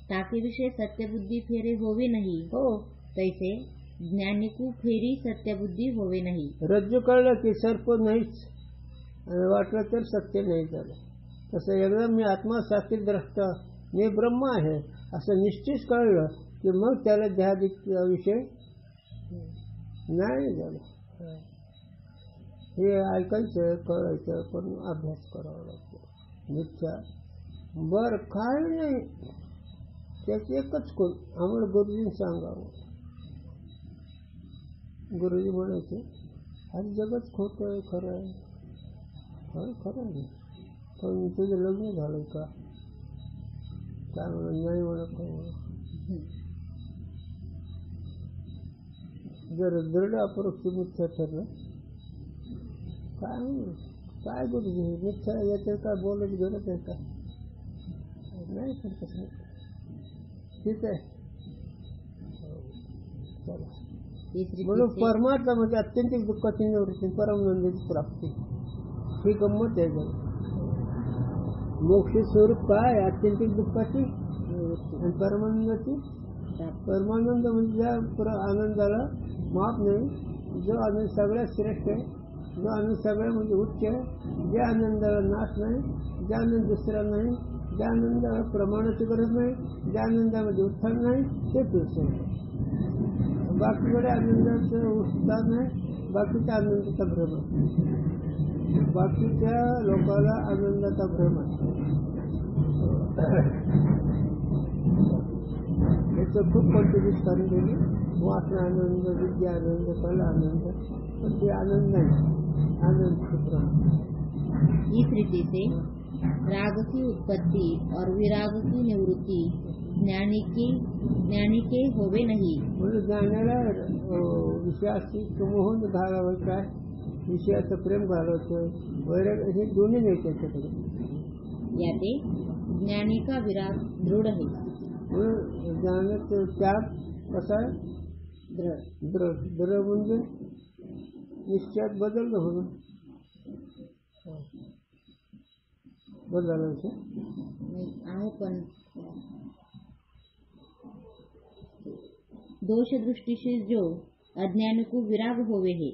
ताके विषय सत्य बुद्धि फेरे होवे नहीं. हो तैसे ज्ञानी को फेरी सत्य बुद्धि होवे नाही. रज्जू कळलं की सर्प नाहीच आणि वाटलं तर सत्य नाही झालं. तसं एकदा मी आत्मा साक्षी द्रष्टा मी ब्रह्म आहे असं निश्चित कळलं की मग त्याला देहादिक विषय नाही झालं. हे ऐकायचं कळायचं पण अभ्यास करावा लागतो. मिथ्या बरं काय नाही त्याच एकच कोण आम्हाला गुरुजीने सांगावं. गुरुजी म्हणायचे आज जगत खोटं आहे खरं आहे. खरं आहे पण तुझं लग्न झालं का? काय म्हणा नाही म्हणत काय म्हणा. जर दृढ अपरोक्ष मिथ्या ठरलं काय काय गुरुजी मिथ्या याच्यात काय बोलायची गरज आहे का? नाही पण कसं ठीक आहे. चला म्हणून परमार्थ म्हणजे अत्यंतिक दुःखाची निवृत्ती परमानंदाची प्राप्ती ही गंमत आहे. मोक्ष स्वरूप काय अत्यंतिक दुःखाची आणि परमानंदाची. परमानंद म्हणजे ज्या आनंदाला माप नाही, जो आनंद सगळ्यात श्रेष्ठ आहे, जो आनंद सगळ्या म्हणजे उच्च आहे, ज्या आनंदाला नाश नाही, ज्ञानंद दुसरा नाही, ज्ञानंद प्रमाणाची गरज नाही, ज्ञानंदामध्ये उत्थान नाही, ते पुरुष. बाकीकडे आनंदाचं उत्थान नाही, बाकीच्या आनंदाचा भ्रम आहे. बाकीच्या लोकांना आनंदाचा भ्रम आहे. याचं खूप कॉन्ट्रिब्यूट दिली. वासना आनंद, विद्या आनंद, कला आनंद, पण ते आनंद नाही, आनंद भ्रम. इस रीति से राग की उत्पत्ति और विराग की निवृत्ति ज्ञानी के होवे नहीं. म्हणून ज्ञानाला विषयाशी मोहन घालावायचं आहे, विषयाचं प्रेम घालवायचं, वैराग हे दोन्ही नाही त्याच्याकडे. याते ज्ञानी का विराग दृढ है. म्हणून ज्ञानाचं त्याग कसा आहे? दृढ. दृढ म्हणजे निश्चयात बदल न होणं. बदलायचं आहे, पण दोष दृष्टि से जो अज्ञान को विराग होवे है,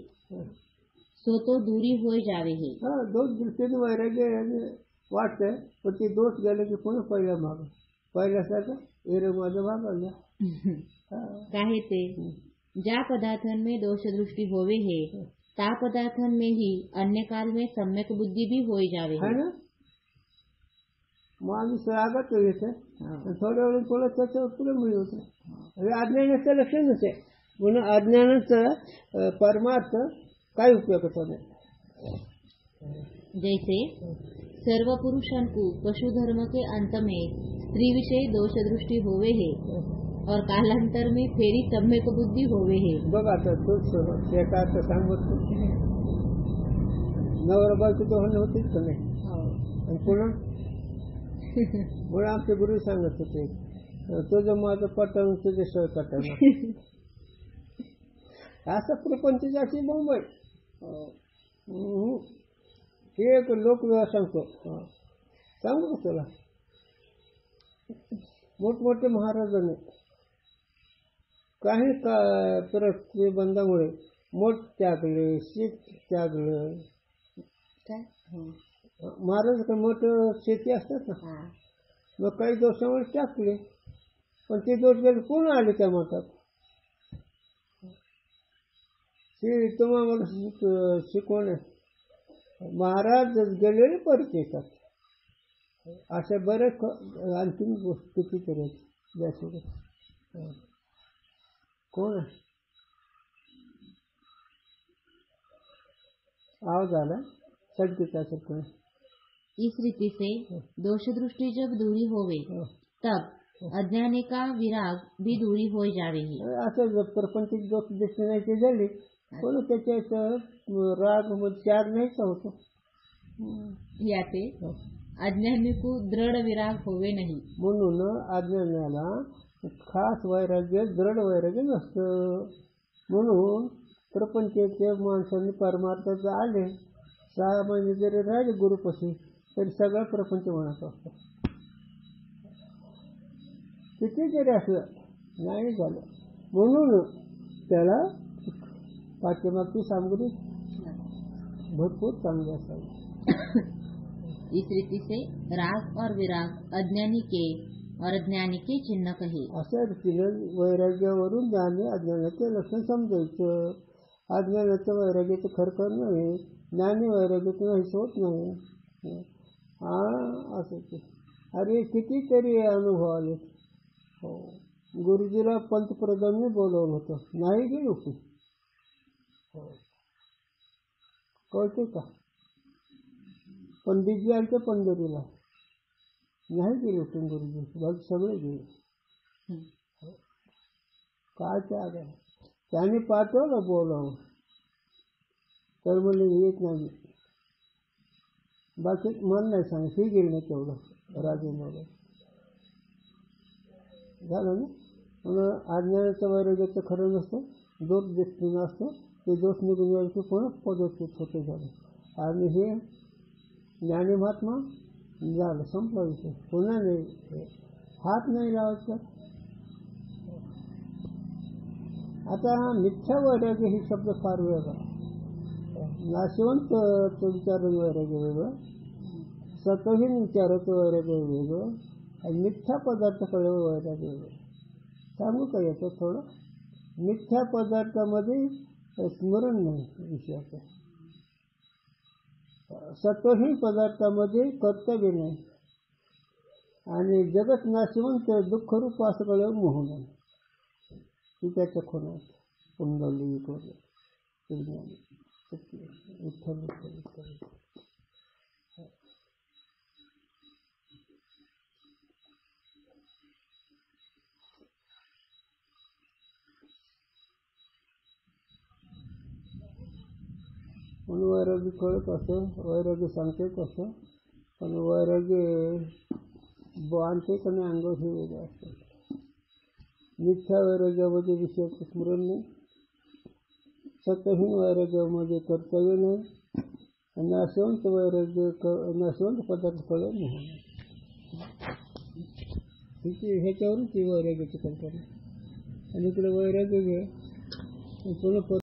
सो तो दूरी हो जावे है. हा, दोष दृष्टीने वैराग्य वाटतंय, पण ते दोष गेले की पुन्हा पहिल्या माग पहिल्यासारखं एरे माझा भाग आला. काहे ते ज्या पदार्थन में दोष दृष्टि होवे है, ता पदार्थन में ही अन्य काल में सम्यक बुद्धि भी हो जावे है ना. माणूस रागात येते, थोड्या वेळ पुढे त्याच्यावर पुढे मिळवते. हे अज्ञानाचं लक्षणच आहे. म्हणून अज्ञानाचं परमार्थ काय उपयोगाचा नाही. जैसे सर्व पुरुषों को पशु धर्म के अंत में स्त्री विषय दोष दृष्टि होवे है और कालांतर में फेरी सम्यक बुद्धि होवे है. बघ आता तोच एका अर्थ सांगत नवरा बायको दोहन होतेच का नाही. आणि पुन्हा मुळे आमचे गुरु सांगत होते, तुझं माझं पटवून तुझे सह कटवणं. असं प्रपंच अशी मुंबई हे एक लोकविवाह सांगतो. सांगू का तुला? मोठमोठे महाराजांनी काही प्रतिबंधामुळे मोठ त्यागले, शीत त्यागलं. काय महाराज काही मोठं शेती असतात ना, मग काही दोषामुळे टाकले, पण ते दोष गेले पुन्हा आले त्या मतात. तुम्हाला शिकवण आहे. महाराज गेलेले परत येतात. अशा बरेच आणखीन गोष्टी कितीतरी आहेत. कोण आहे? आवाज आला सडकीचा कोण? इस रीति से दोष दृष्टि जब दूरी होवे, तब अज्ञानी का विराग भी दूरी हो जावे. असं प्रपंचिक दोष दृष्टी नाही ते झाली, पण त्याच्या राग त्याग नाहीच होतो. याते अज्ञानी को दृढ विराग होवे नाही. म्हणून अज्ञानाला खास वैराग्य, दृढ वैराग्य नसतं. म्हणून प्रपंचाच्या माणसांनी परमार्थाचं आले 6 महिने जरी राहिले गुरुपाशी तरी सगळा प्रपंच म्हणत असतो. किती जरी असलं नाही झालं. म्हणून त्याला पाठीमागची सामग्री भरपूर चांगली असावी. इस रीति से राग और विराग अज्ञानी के और अज्ञानी के चिन्ह कहे. अशा रीतीने वैराग्यावरून ज्ञानी अज्ञानाचे लक्षण समजायचं. अज्ञानाचं वैराग्याचं खरखर नाही, ज्ञानी वैराग्याचं नाहीच होत नाही. असं अरे कितीतरी अनुभव आले. हो, गुरुजीला पंतप्रधानांनी बोलवलं होतं, नाही गेलो की. हो, कळते का? पंडितजी आले पंढरीला, नाही गेलो की गुरुजी, बाकी सगळे गेले. काय त्याग आहे. त्याने पाठवलं बोलावं तर म्हणले येत नाही. बाकी मला नाही सांग, हे गेलं नाही तेवढं राजेंद्र झालं ना. म्हणून अज्ञानाचं वैराग्याचं खरं नसतं, दोष दृष्टी नसतं. ते दोष निघून गेले की पुन्हा पदोचित होते झाले. आणि हे ज्ञानी महात्मा झालं, संपला विषय. पुन्हा नाही, हात नाही लावायचा. आता मिथ्या वैराग्य हे शब्द फार वेगळा. नाशिवंत विचार वैराग्य वेगळं, सतहीन विचाराचं वैराग्य वेगळं आणि मिथ्या पदार्थ कळलं वैराग्य वेगळं. सांगू का याचं थोडं? मिथ्या पदार्थामध्ये स्मरण नाही विषयाचं, सत्वहीन पदार्थामध्ये कर्तव्य नाही, आणि जगत नाशवंत दुःखरूप असं कळलं मोह नाही. ती त्याच्या खुणा कुंडली विज्ञान सत्य विठ्ठल विठ्ठल विठ्ठल. म्हणून वैराग्य कळत असं, वैराग्य सांगते कसं, पण वैराग्य बांधते का नाही अंग हे वेगळं असतं. मिथ्या वैराग्यामध्ये विषयाचं स्मरण नाही, सत्यहीन वैराग्यामध्ये कर्तव्य नाही, आणि नाशवंत वैराग्य नाशवंत पदार्थ कळलं नाही. ह्याच्यावरून ती वैराग्याची कल्पना. आणि इकडे वैराग्य पुन्हा